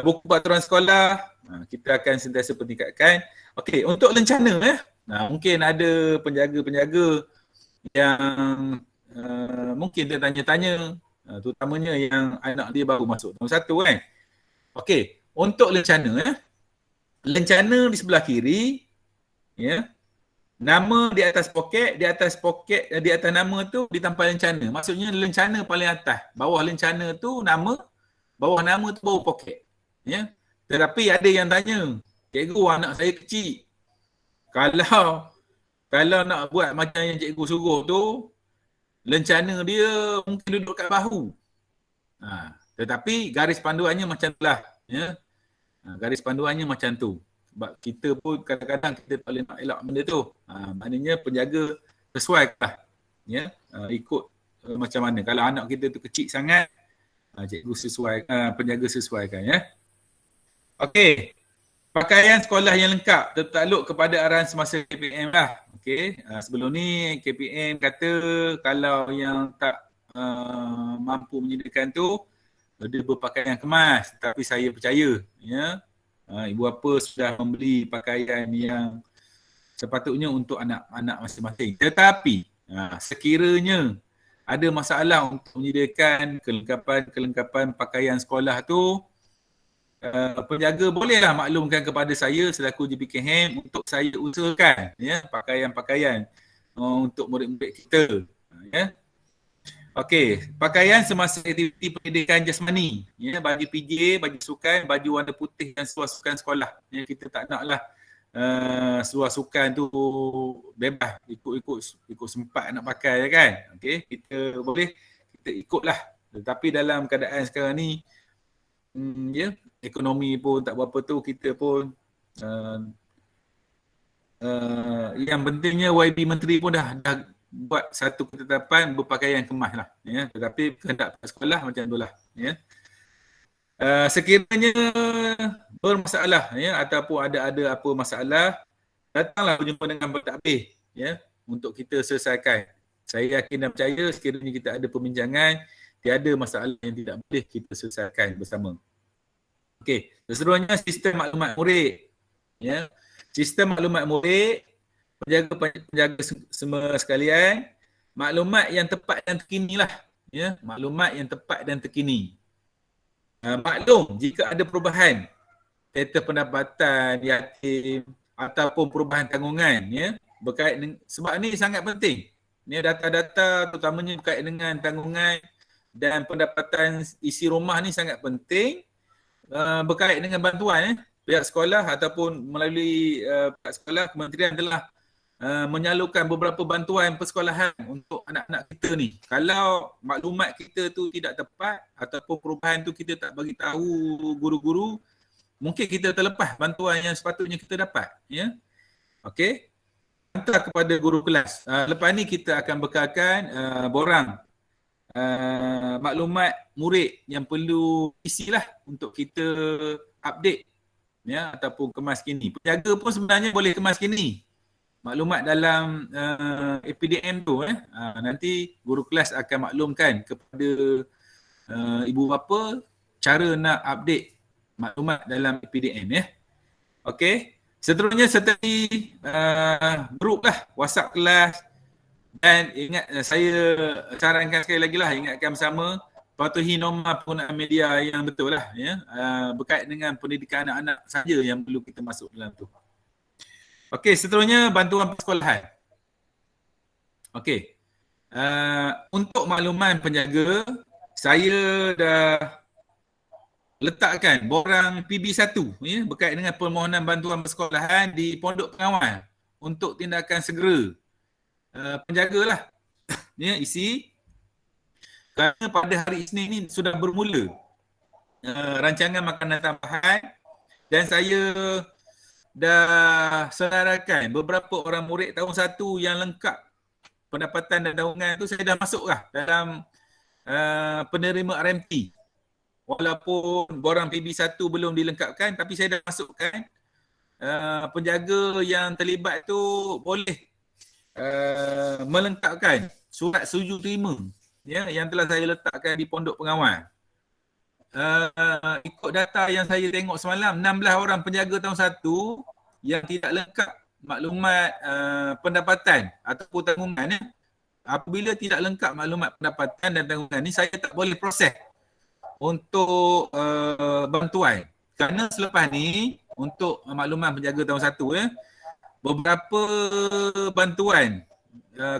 Buku peraturan sekolah kita akan sentiasa pertingkatkan. Okey, untuk lencana, ya. Mungkin ada penjaga-penjaga yang mungkin dia tanya-tanya, terutamanya yang anak dia baru masuk tahun 1, kan. Okey, untuk lencana, ya. Lencana di sebelah kiri, ya. Nama di atas poket, di atas nama tu ditampal lencana. Maksudnya lencana paling atas. Bawah lencana tu nama, bawah nama tu baru poket, ya. Tetapi ada yang tanya, cikgu, anak saya kecil. Kalau Kalau nak buat macam yang cikgu suruh tu, lencana dia mungkin duduk kat bahu. Tetapi garis panduannya macam tu lah. Ya? Garis panduannya macam tu. Sebab kita pun kadang-kadang kita tak boleh nak elak benda tu. Maknanya penjaga sesuaikan. Ya? Ikut macam mana. Kalau anak kita tu kecil sangat, cikgu sesuaikan, penjaga sesuaikan. Ya? Okey. Pakaian sekolah yang lengkap tertakluk kepada arahan semasa KPM lah. Okey. Sebelum ni KPM kata kalau yang tak mampu menyediakan tu, dia berpakaian kemas. Tapi saya percaya, ya, ibu bapa sudah membeli pakaian yang sepatutnya untuk anak-anak masing-masing. Tetapi sekiranya ada masalah untuk menyediakan kelengkapan pakaian sekolah tu, penjaga bolehlah maklumkan kepada saya selaku JPKM untuk saya usahakan, ya, pakaian-pakaian untuk murid-murid kita. Ya. Okey, pakaian semasa aktiviti pendidikan jasmani, ya, baju PJ, baju sukan, baju warna putih dan seluar sukan sekolah. Ya, kita tak naklah seluar sukan tu bebas ikut sempat nak pakai, kan. Okey, kita boleh kita ikutlah. Tetapi dalam keadaan sekarang ni, ya, ekonomi pun tak berapa tu, kita pun yang pentingnya YB Menteri pun dah buat satu ketetapan berpakaian kemas lah, ya. Tetapi kehendak sekolah macam tu lah, ya. Sekiranya bermasalah, ya, ataupun ada apa masalah, datanglah berjumpa dengan pentadbir, ya, untuk kita selesaikan. Saya yakin dan percaya sekiranya kita ada perbincangan, tiada masalah yang tidak boleh kita selesaikan bersama. Okey, seterusnya sistem maklumat murid. Ya. Sistem maklumat murid, penjaga semua sekalian, maklumat yang tepat dan terkini lah. Ya, maklumat yang tepat dan terkini. Maklum jika ada perubahan status pendapatan yatim ataupun perubahan tanggungan, ya, berkait dengan, sebab ni sangat penting. Ni data-data terutamanya berkait dengan tanggungan dan pendapatan isi rumah ni sangat penting. Berkait dengan bantuan, pihak sekolah ataupun melalui pihak sekolah, kementerian telah menyalurkan beberapa bantuan persekolahan untuk anak-anak kita ni. Kalau maklumat kita tu tidak tepat ataupun perubahan tu kita tak bagi tahu guru-guru, mungkin kita terlepas bantuan yang sepatutnya kita dapat, ya. Okey. Hantar kepada guru kelas. Lepas ni kita akan bekalkan borang maklumat murid yang perlu isilah untuk kita update, ya, ataupun kemas kini. Penjaga pun sebenarnya boleh kemas kini maklumat dalam APDM tu. Nanti guru kelas akan maklumkan kepada ibu bapa cara nak update maklumat dalam APDM, ya. Okey. Seterusnya seperti group lah, WhatsApp kelas. Dan ingat, saya sarankan sekali lagi lah, ingatkan bersama, patuhi norma penggunaan media yang betul lah, ya. Berkait dengan pendidikan anak-anak saja yang perlu kita masuk dalam tu. Okey, seterusnya bantuan persekolahan. Okey. Untuk makluman penjaga, saya dah letakkan borang PB1, ya, berkait dengan permohonan bantuan persekolahan di pondok pengawal untuk tindakan segera. Penjagalah, ya, isi. Kerana pada hari Isnin ni sudah bermula rancangan makanan tambahan dan saya dah sedarakan beberapa orang murid tahun 1 yang lengkap pendapatan dan tanggungan tu, saya dah masuklah dalam penerima RMT. Walaupun borang PB1 belum dilengkapkan, tapi saya dah masukkan penjaga yang terlibat tu boleh melengkapkan surat setuju terima, ya, yang telah saya letakkan di pondok pengawal. Ikut data yang saya tengok semalam, 16 orang penjaga tahun 1 yang tidak lengkap maklumat pendapatan ataupun tanggungan, ya. Apabila tidak lengkap maklumat pendapatan dan tanggungan ni, saya tak boleh proses untuk bantuan. Kerana selepas ni, untuk makluman penjaga tahun 1, ya, beberapa bantuan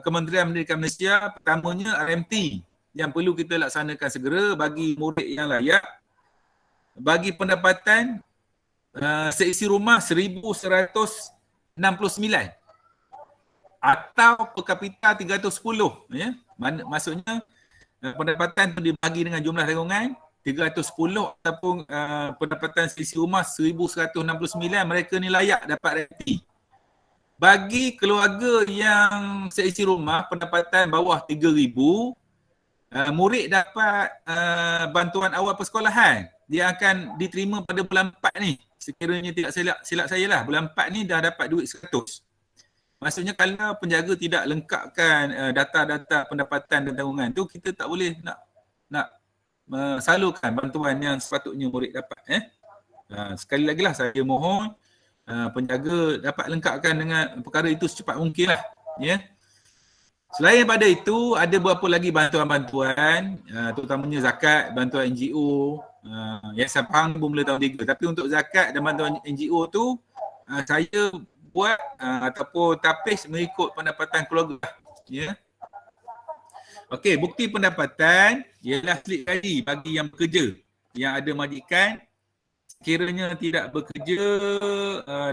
Kementerian Pendidikan Malaysia, pertamanya RMT yang perlu kita laksanakan segera bagi murid yang layak, bagi pendapatan seisi rumah 1,169. atau per kapita 310, ya. Maksudnya pendapatan tu dibagi dengan jumlah tanggungan 310 ataupun pendapatan seisi rumah 1169, mereka ni layak dapat reti. Bagi keluarga yang seisi rumah pendapatan bawah 3,000, murid dapat bantuan awal persekolahan. Dia akan diterima pada bulan 4 ni. Sekiranya tidak silap saya lah, bulan 4 ni dah dapat duit 100. Maksudnya kalau penjaga tidak lengkapkan data-data pendapatan dan tanggungan tu, kita tak boleh nak salurkan bantuan yang sepatutnya murid dapat. Sekali lagi lah saya mohon penjaga dapat lengkapkan dengan perkara itu secepat mungkin lah. Ya. Selain daripada itu, ada beberapa lagi bantuan-bantuan, terutamanya zakat, bantuan NGO, yang saya faham pun mula tahun 3. Tapi untuk zakat dan bantuan NGO tu, saya buat ataupun tapis mengikut pendapatan keluarga. Ya. Okey, bukti pendapatan ialah slip gaji bagi yang bekerja, yang ada majikan. Sekiranya tidak bekerja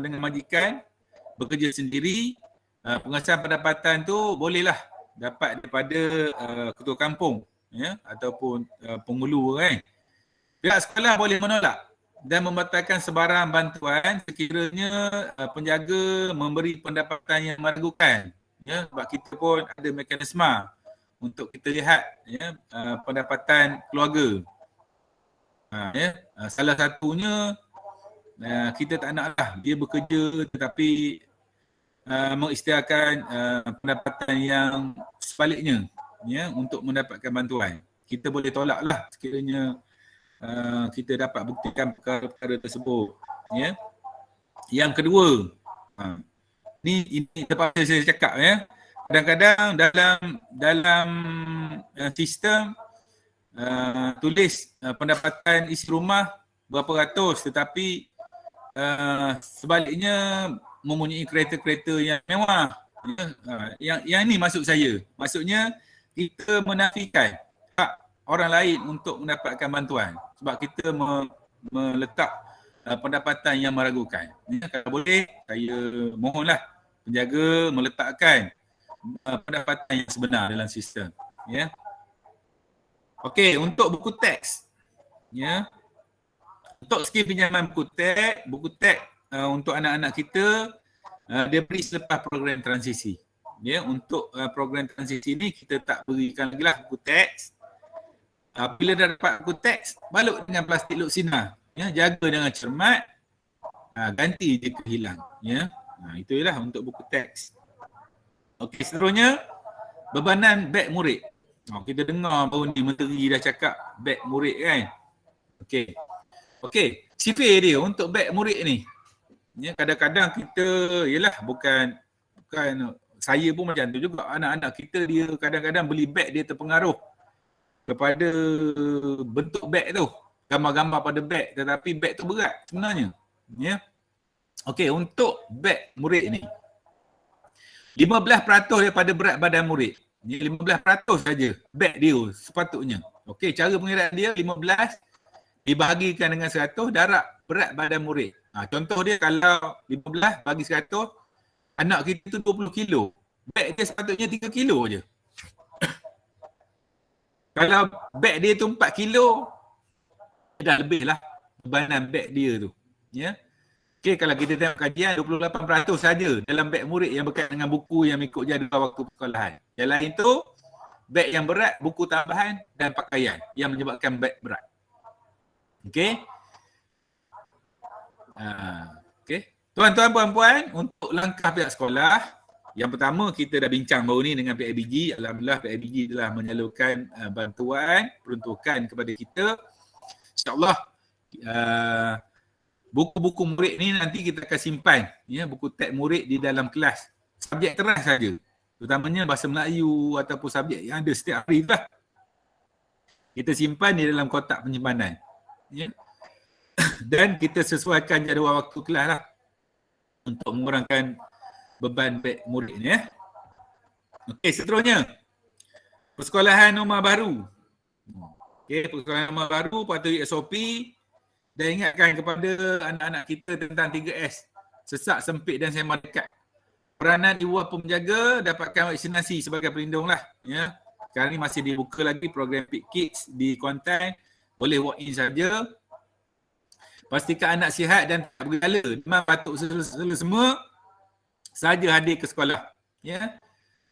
dengan majikan, bekerja sendiri, pengesahan pendapatan tu bolehlah dapat daripada ketua kampung, ya, ataupun penghulu kan. Pihak sekolah boleh menolak dan membatalkan sebarang bantuan sekiranya penjaga memberi pendapatan yang meragukan. Ya, sebab kita pun ada mekanisme untuk kita lihat, ya, pendapatan keluarga. Salah satunya kita tak naklah dia bekerja tetapi mengisytiharkan pendapatan yang sebaliknya, ya, untuk mendapatkan bantuan. Kita boleh tolaklah sekiranya kita dapat buktikan perkara-perkara tersebut. Ya. Yang kedua, ini terpaksa saya cakap, ya. Kadang-kadang dalam sistem tulis pendapatan isi rumah berapa ratus, tetapi sebaliknya mempunyai kereta-kereta yang mewah. Yang ini maksud saya. Maksudnya kita menafikan hak orang lain untuk mendapatkan bantuan sebab kita meletak pendapatan yang meragukan. Kalau boleh, saya mohonlah penjaga meletakkan pendapatan yang sebenar dalam sistem. Ya. Okey, untuk buku teks, ya, untuk skim pinjaman buku teks untuk anak-anak kita, dia beri selepas program transisi. Ya, untuk program transisi ni kita tak berikan lagi lah buku teks. Bila dah dapat buku teks, balut dengan plastik luk sinar. Ya, jaga dengan cermat, ganti jika hilang. Ya, itu ialah untuk buku teks. Okey, seterusnya bebanan beg murid. Kita dengar baru ni menteri dah cakap beg murid kan. Okey, sifir dia untuk beg murid ni. Ya, kadang-kadang kita, yelah bukan saya pun macam tu juga, anak-anak kita dia kadang-kadang beli beg dia terpengaruh kepada bentuk beg tu, gambar-gambar pada beg, tetapi beg tu berat sebenarnya. Ya. Okey, untuk beg murid ni 15% daripada berat badan murid. 15% saja beg dia sepatutnya. Okey, cara pengiraan dia 15 dibahagikan dengan 100 darab berat badan murid. Contoh dia kalau 15 bagi 100, anak kita tu 20 kilo. Beg dia sepatutnya 3 kilo je. Kalau beg dia tu 4 kilo, dah lebih lah bebanan beg dia tu. Ya. Okey, kalau kita tengok kajian 28% saja dalam beg murid yang berkaitan dengan buku yang ikut jadual waktu persekolahan. Yang lain tu beg yang berat, buku tambahan dan pakaian yang menyebabkan beg berat. Okey. Okey. Tuan-tuan puan-puan, untuk langkah pihak sekolah, yang pertama kita dah bincang baru ni dengan PIBG. Alhamdulillah PIBG telah menyalurkan bantuan peruntukan kepada kita. InsyaAllah buku-buku murid ni nanti kita akan simpan, ya, buku teks murid di dalam kelas. Subjek teras saja. Terutamanya bahasa Melayu ataupun subjek yang ada setiap hari lah. Kita simpan di dalam kotak penyimpanan. Ya. Dan kita sesuaikan jadual waktu kelas lah untuk mengurangkan beban beg murid ni. Ya. Okey, seterusnya. Persekolahan norma baru. Okey, persekolahan norma baru patuhi SOP. Dan ingatkan kepada anak-anak kita tentang 3S. Sesak, sempit dan sembang dekat. peranan ibu bapa penjaga dapatkan vaksinasi sebagai pelindung lah. Ya. Sekarang ni masih dibuka lagi program Pick Kids di Kuantan. Boleh walk in saja. Pastikan anak sihat dan tak bergejala. Memang patut semua saja hadir ke sekolah. Ya.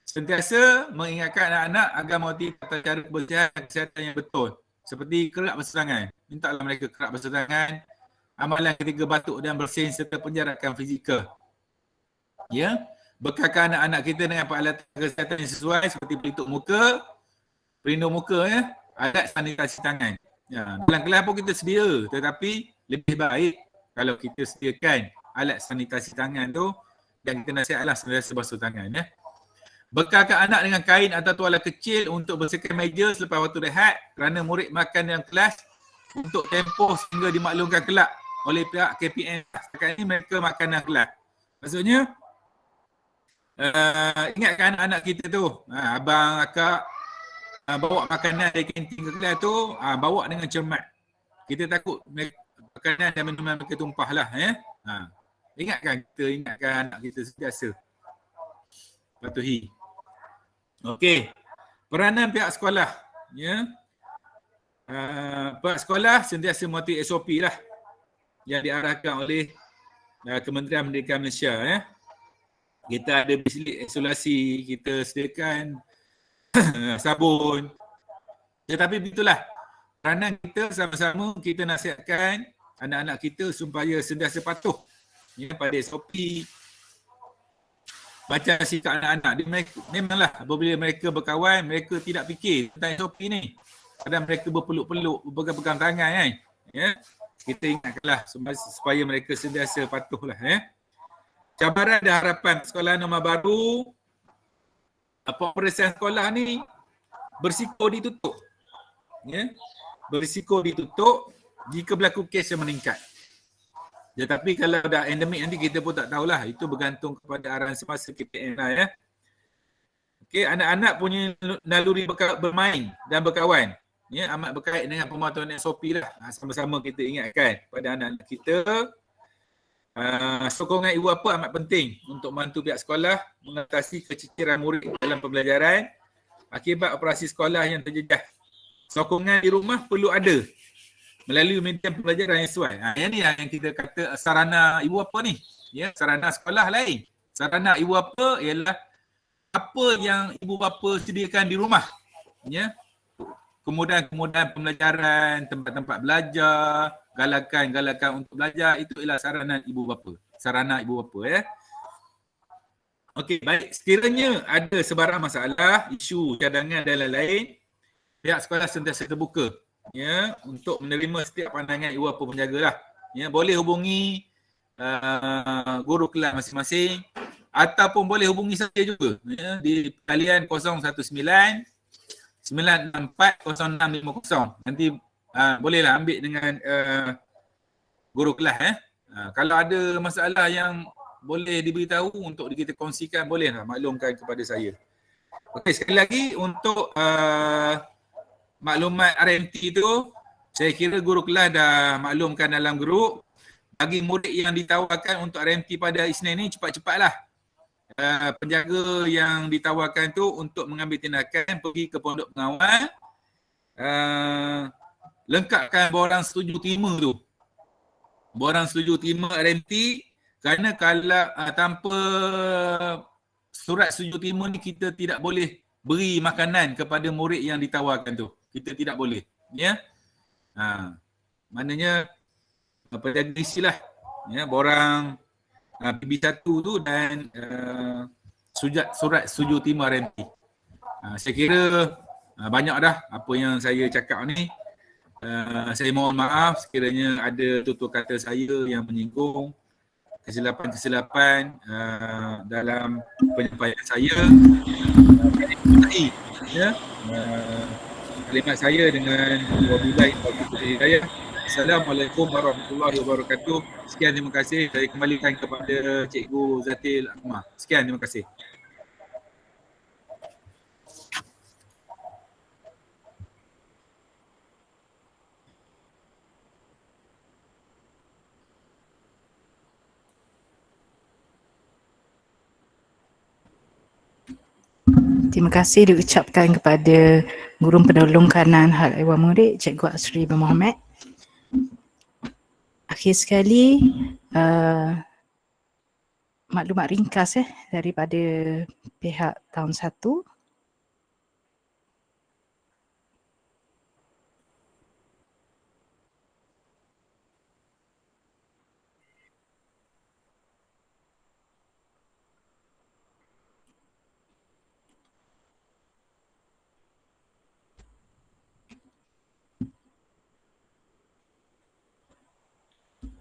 Sentiasa mengingatkan anak-anak agar mengerti tata cara kebersihan dan kesihatan yang betul. Seperti kerap basuh tangan. Mintalah mereka kerap basuh tangan. Amalan ketiga batuk dan bersin serta penjarakan fizikal. Ya. Bekalkan anak-anak kita dengan peralatan kesihatan yang sesuai seperti pelitup muka, pelindung muka, ya, alat sanitasi tangan. Ya. Dalam kelas pun kita sedia, tetapi lebih baik kalau kita sediakan alat sanitasi tangan tu dan kita nasihatlah sentiasa basuh tangan. Ya. Bekalkan anak dengan kain atau tuala kecil untuk bersihkan meja selepas waktu rehat kerana murid makan dalam kelas untuk tempoh sehingga dimaklumkan kelak oleh pihak KPM. Setakat ini mereka makan dalam kelas. Maksudnya, ingatkan anak-anak kita tu, abang, akak bawa makanan dari kantin ke kelas tu, bawa dengan cermat. Kita takut makanan dan minuman mereka tumpah lah. Ingatkan anak kita sentiasa patuhi. Okey, peranan pihak sekolah. Ya. Pihak sekolah sentiasa mematuhi SOP lah yang diarahkan oleh Kementerian Pendidikan Malaysia. Ya. Kita ada bilik isolasi, kita sediakan sabun. Tetapi begitulah, peranan kita sama-sama kita nasihatkan anak-anak kita supaya sentiasa patuh, ya, pada SOP. Macam sikap anak-anak, memanglah apabila mereka berkawan, mereka tidak fikir tentang SOP ni. Kadang mereka berpeluk-peluk, berpegang-pegang tangan kan. Ya. Kita ingatkanlah supaya mereka sentiasa patuhlah. Ya. Cabaran dan harapan sekolah norma baru, pemeriksaan sekolah ni berisiko ditutup. Ya. Berisiko ditutup jika berlaku kes yang meningkat. Tetapi kalau dah endemik nanti kita pun tak tahulah. Itu bergantung kepada arahan semasa KPM lah, ya. Okey, anak-anak punya naluri bermain dan berkawan. Ya, amat berkait dengan pematuhan SOP lah. Sama-sama kita ingatkan pada anak-anak kita. Sokongan ibu bapa amat penting untuk membantu pihak sekolah mengatasi keciciran murid dalam pembelajaran akibat operasi sekolah yang terjejas. Sokongan di rumah perlu ada melalui medium pembelajaran yang sesuai. Yang ni yang kita kata sarana ibu bapa ni. Ya, sarana sekolah lain. Sarana ibu bapa ialah apa yang ibu bapa sediakan di rumah. Ya. Kemudahan-kemudahan pembelajaran, tempat-tempat belajar, galakan-galakan untuk belajar, itu ialah sarana ibu bapa. Sarana ibu bapa, ya. Okey, baik. Sekiranya ada sebarang masalah, isu, cadangan dan lain-lain, pihak sekolah sentiasa terbuka, ya, untuk menerima setiap pandangan ibu bapa penjaga lah. Ya, boleh hubungi guru kelas masing-masing ataupun boleh hubungi saya juga, ya, di talian 019 9640650. Nanti bolehlah ambil dengan guru kelas. Kalau ada masalah yang boleh diberitahu untuk kita kongsikan, bolehlah maklumkan kepada saya. Okey, sekali lagi untuk maklumat RMT tu, saya kira guru kelas dah maklumkan dalam grup. Bagi murid yang ditawarkan untuk RMT pada Isnin ni, cepat-cepatlah. Penjaga yang ditawarkan tu untuk mengambil tindakan, pergi ke pondok pengawal, lengkapkan borang setuju terima tu. Borang setuju terima RMT, kerana kalau tanpa surat setuju terima ni kita tidak boleh beri makanan kepada murid yang ditawarkan tu. Kita tidak boleh. Ya. Maknanya penjaga isilah, ya, borang PB1 tu dan surat setuju terima RMT. Saya kira banyak dah apa yang saya cakap ni. Saya mohon maaf sekiranya ada tutur kata saya yang menyinggung, kesilapan-kesilapan dalam penyampaian saya. Ya, kalimat saya dengan wabillahi taufiq wal hidayah. Assalamualaikum warahmatullahi wabarakatuh. Sekian, terima kasih. Saya kembalikan kepada Cikgu Zatil Akmal. Sekian, terima kasih. Terima kasih diucapkan kepada Guru Penolong Kanan Hak Ehwal Murid, Cikgu Asri bin Mohamed. Akhir sekali, maklumat ringkas daripada pihak tahun 1.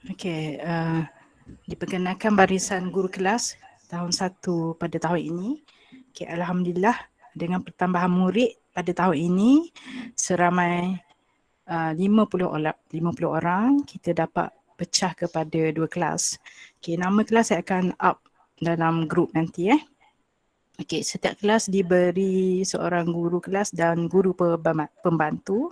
Okey, diperkenalkan barisan guru kelas tahun 1 pada tahun ini. Okey, alhamdulillah dengan pertambahan murid pada tahun ini seramai 50 orang, kita dapat pecah kepada 2 kelas. Okey, nama kelas saya akan up dalam grup nanti Okey, setiap kelas diberi seorang guru kelas dan guru pembantu.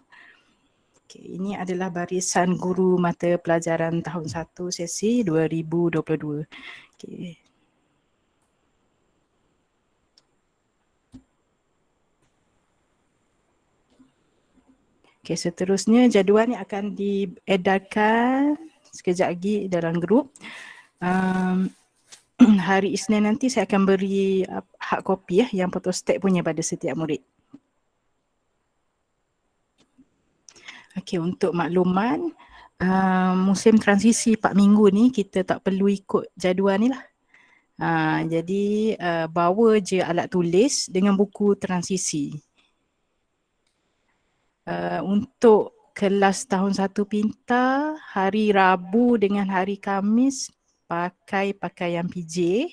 Okay, ini adalah barisan guru mata pelajaran tahun 1 sesi 2022. Okay. Okay, seterusnya jadual ni akan diedarkan sekejap lagi dalam grup. Hari Isnin nanti saya akan beri hard copy yang photostat punya pada setiap murid. Okey, untuk makluman, musim transisi 4 minggu ni kita tak perlu ikut jadual ni lah. Jadi bawa je alat tulis dengan buku transisi. Untuk kelas tahun 1 pintar, hari Rabu dengan hari Khamis pakai pakaian PJ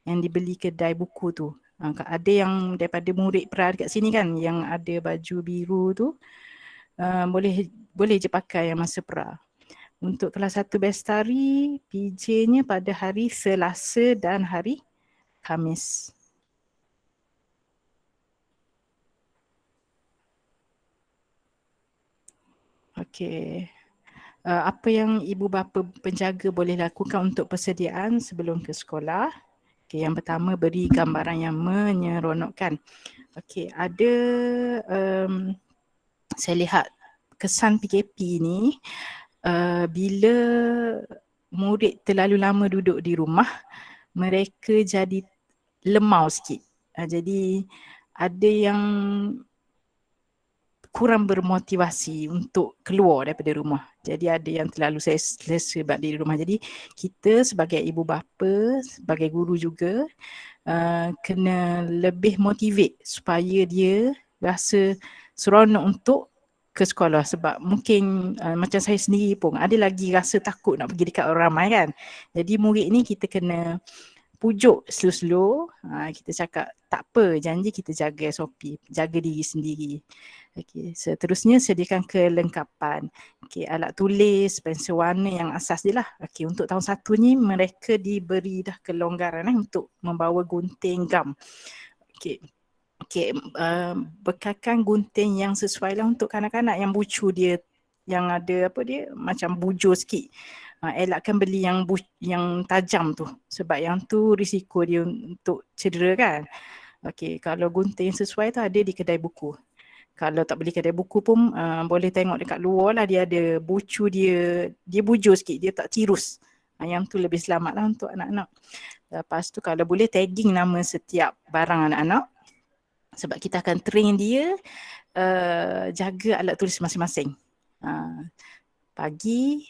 yang dibeli kedai buku tu. Ada yang daripada murid pra dekat sini kan yang ada baju biru tu. Boleh je pakai yang masa pra. Untuk kelas 1 Bestari, PJ-nya pada hari Selasa dan hari Khamis. Okey. Apa yang ibu bapa penjaga boleh lakukan untuk persediaan sebelum ke sekolah? Okey, yang pertama beri gambaran yang menyeronokkan. Okey, ada saya lihat kesan PKP ni bila murid terlalu lama duduk di rumah, mereka jadi lemau sikit. Jadi ada yang kurang bermotivasi untuk keluar daripada rumah. Jadi ada yang terlalu selesa di rumah. Jadi kita sebagai ibu bapa, sebagai guru juga kena lebih motivate supaya dia rasa seronok untuk ke sekolah. Sebab mungkin macam saya sendiri pun ada lagi rasa takut nak pergi dekat orang ramai kan. Jadi murid ni kita kena pujuk slow-slow, kita cakap tak apa, janji kita jaga SOP, jaga diri sendiri. Okey, seterusnya sediakan kelengkapan. Okey, alat tulis, pensel warna yang asas je lah. Okey, untuk tahun 1 ni mereka diberi dah kelonggaran untuk membawa gunting gam. Okey. Okey, bekalkan gunting yang sesuai lah untuk kanak-kanak yang bucu dia, yang ada apa dia macam bujur sikit. Elakkan beli yang tajam tu sebab yang tu risiko dia untuk cedera kan. Okey, kalau gunting sesuai tu ada di kedai buku. Kalau tak beli kedai buku pun boleh tengok dekat luar lah, dia ada bucu dia bujur sikit, dia tak tirus. Yang tu lebih selamat lah untuk anak-anak. Lepas tu kalau boleh tagging nama setiap barang anak-anak sebab kita akan train dia jaga alat tulis masing-masing. Pagi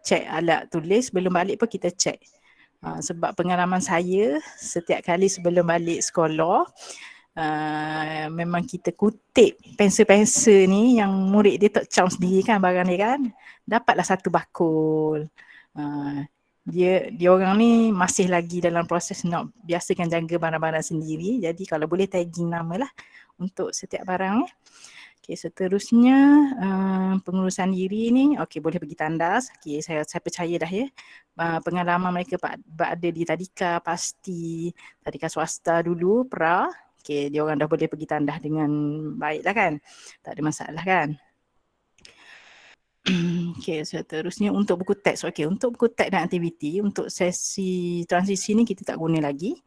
cek alat tulis, belum balik pun kita cek. Sebab pengalaman saya setiap kali sebelum balik sekolah memang kita kutip pensel-pensel ni yang murid dia tak cam sendiri kan barang dia kan, dapatlah 1 bakul. Dia orang ni masih lagi dalam proses nak biasakan jaga barang-barang sendiri. Jadi kalau boleh tagging nama lah untuk setiap barang. Okey, seterusnya pengurusan diri ni, okey boleh pergi tandas. Okey, saya percaya dah ya. Pengalaman mereka berada di tadika pasti, tadika swasta dulu, pra. Okey, dia orang dah boleh pergi tandas dengan baik lah kan. Tak ada masalah kan. Okey, seterusnya untuk buku teks. Okey, untuk buku teks dan aktiviti untuk sesi transisi ni kita tak guna lagi.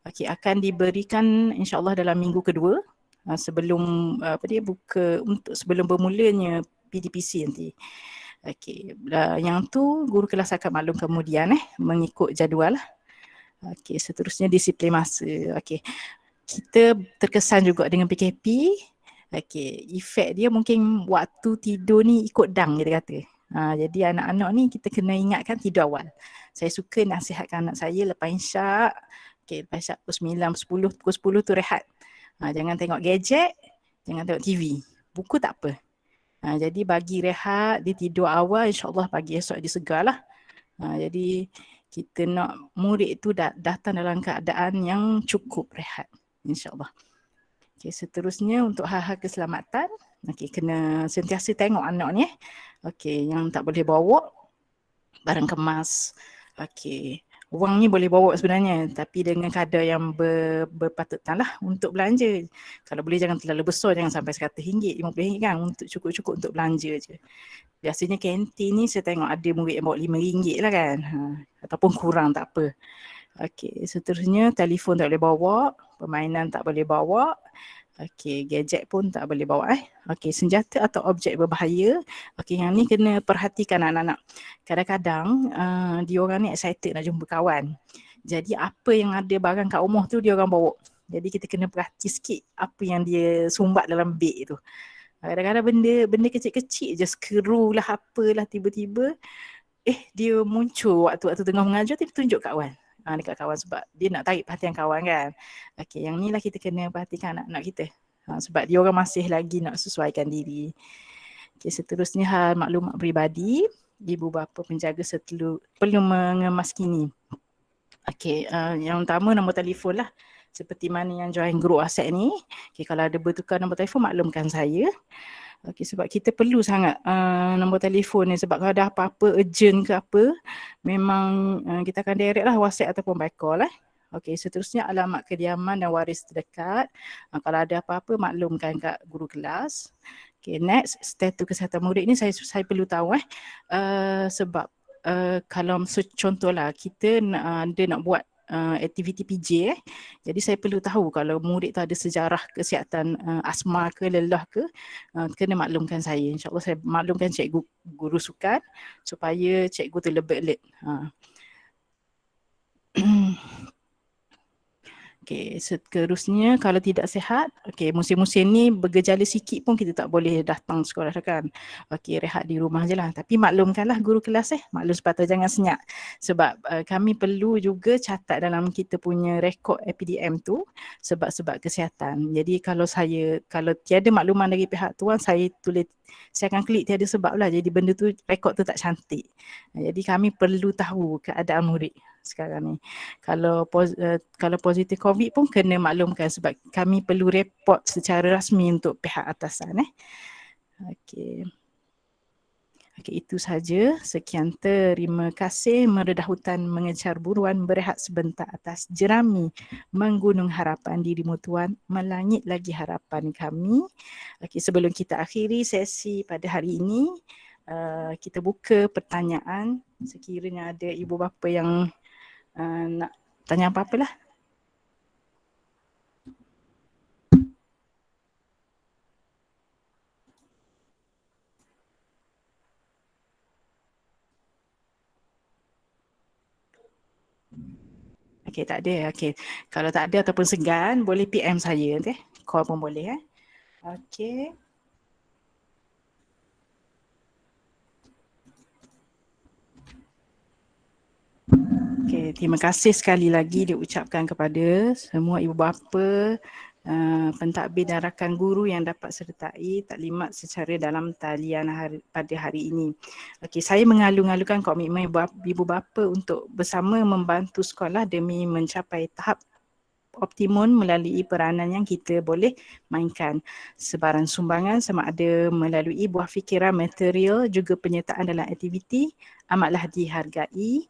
Okey, akan diberikan insya-Allah dalam minggu kedua sebelum sebelum bermulanya PDPC nanti. Okey, yang tu guru kelas akan maklum kemudian mengikut jadual lah. Okey, seterusnya disiplin masa. Okey. Kita terkesan juga dengan PKP. Okey, efek dia mungkin waktu tidur ni ikut dang kita kata. Jadi anak-anak ni kita kena ingatkan tidur awal. Saya suka nasihatkan anak saya lepas isyak, lepas isyak pukul 9, pukul 10 tu rehat. Jangan tengok gadget, jangan tengok TV. Buku tak apa. Jadi bagi rehat, dia tidur awal, insya-Allah pagi esok dia segar lah. Jadi kita nak murid tu datang dalam keadaan yang cukup rehat, insya-Allah. Okay, seterusnya untuk hal-hal keselamatan, kena sentiasa tengok anak ni. Yang tak boleh bawa barang kemas. Wang ni boleh bawa sebenarnya, tapi dengan kadar yang berpatutan lah untuk belanja. Kalau boleh jangan terlalu besar, jangan sampai RM100, RM50 kan, untuk cukup-cukup untuk belanja je. Biasanya kantin ni saya tengok ada murid yang bawa RM5 lah kan, ataupun kurang tak apa. Seterusnya telefon tak boleh bawa, permainan tak boleh bawa. Gadget pun tak boleh bawa. Senjata atau objek berbahaya. Yang ni kena perhatikan anak-anak. Kadang-kadang dia orang ni excited nak jumpa kawan. Jadi apa yang ada barang kat rumah tu dia orang bawa. Jadi kita kena perhati sikit apa yang dia sumbat dalam beg tu. Kadang-kadang benda kecil-kecil je, skru lah apalah, tiba-tiba dia muncul waktu tengah mengajar, dia tunjuk kawan. Dekat kawan sebab dia nak tarik perhatian kawan kan. Yang ni lah kita kena perhatikan anak-anak kita. Sebab dia orang masih lagi nak sesuaikan diri. Seterusnya hal maklumat peribadi. Ibu bapa penjaga perlu mengemaskini. Yang utama nombor telefon lah. Seperti mana yang join group WhatsApp ni. Kalau ada bertukar nombor telefon, maklumkan saya. Sebab kita perlu sangat nombor telefon ni, sebab kalau ada apa-apa urgent ke apa, memang kita akan direct lah WhatsApp ataupun by call lah. Seterusnya alamat kediaman dan waris terdekat. Kalau ada apa-apa, maklumkan kat guru kelas. Next, status kesihatan murid ni saya perlu tahu sebab kalau contohlah kita nak buat aktiviti PJ jadi saya perlu tahu kalau murid tu ada sejarah kesihatan asma ke lelah ke, kena maklumkan saya. InsyaAllah saya maklumkan cikgu guru sukan supaya cikgu tu lebih alert. Seterusnya kalau tidak sihat, musim-musim ni bergejala sikit pun kita tak boleh datang sekolah kan. Rehat di rumah je lah. Tapi maklumkanlah guru kelas maklum sepatutnya jangan senyap. Sebab kami perlu juga catat dalam kita punya rekod APDM tu sebab-sebab kesihatan. Jadi kalau tiada makluman dari pihak tuan, saya akan klik tiada sebab lah. Jadi benda tu, rekod tu tak cantik. Jadi kami perlu tahu keadaan murid sekarang ni. Kalau positif COVID pun kena maklumkan sebab kami perlu report secara rasmi untuk pihak atasan. Itu saja. Sekian, terima kasih. Meredah hutan mengejar buruan, berehat sebentar atas jerami, menggunung harapan dirimu Tuhan, melangit lagi harapan kami. Sebelum kita akhiri sesi pada hari ini, kita buka pertanyaan. Sekiranya ada ibu bapa yang nak tanya apa-apa lah. Tak ada. Kalau tak ada ataupun segan, boleh PM saya nanti. Call pun boleh. Terima kasih sekali lagi diucapkan kepada semua ibu bapa, pentadbir dan rakan guru yang dapat sertai taklimat secara dalam talian pada hari ini. Saya mengalu-alukan komitmen ibu bapa untuk bersama membantu sekolah demi mencapai tahap optimum melalui peranan yang kita boleh mainkan. Sebaran sumbangan sama ada melalui buah fikiran material juga penyertaan dalam aktiviti amatlah dihargai.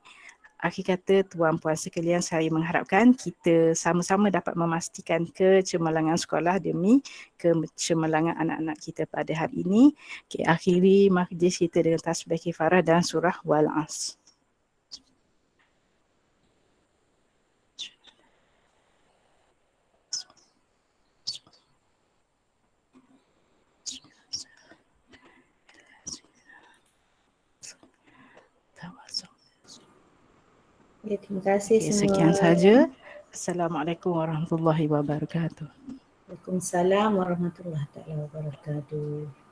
akhir kata, tuan-puan sekalian, saya mengharapkan kita sama-sama dapat memastikan kecemerlangan sekolah demi kecemerlangan anak-anak kita pada hari ini. Okay, akhiri majlis kita dengan tasbih kifarah dan surah Wal-As. Ya, terima kasih Okay, semua. sekian saja. Assalamualaikum warahmatullahi wabarakatuh. Waalaikumsalam warahmatullahi wabarakatuh.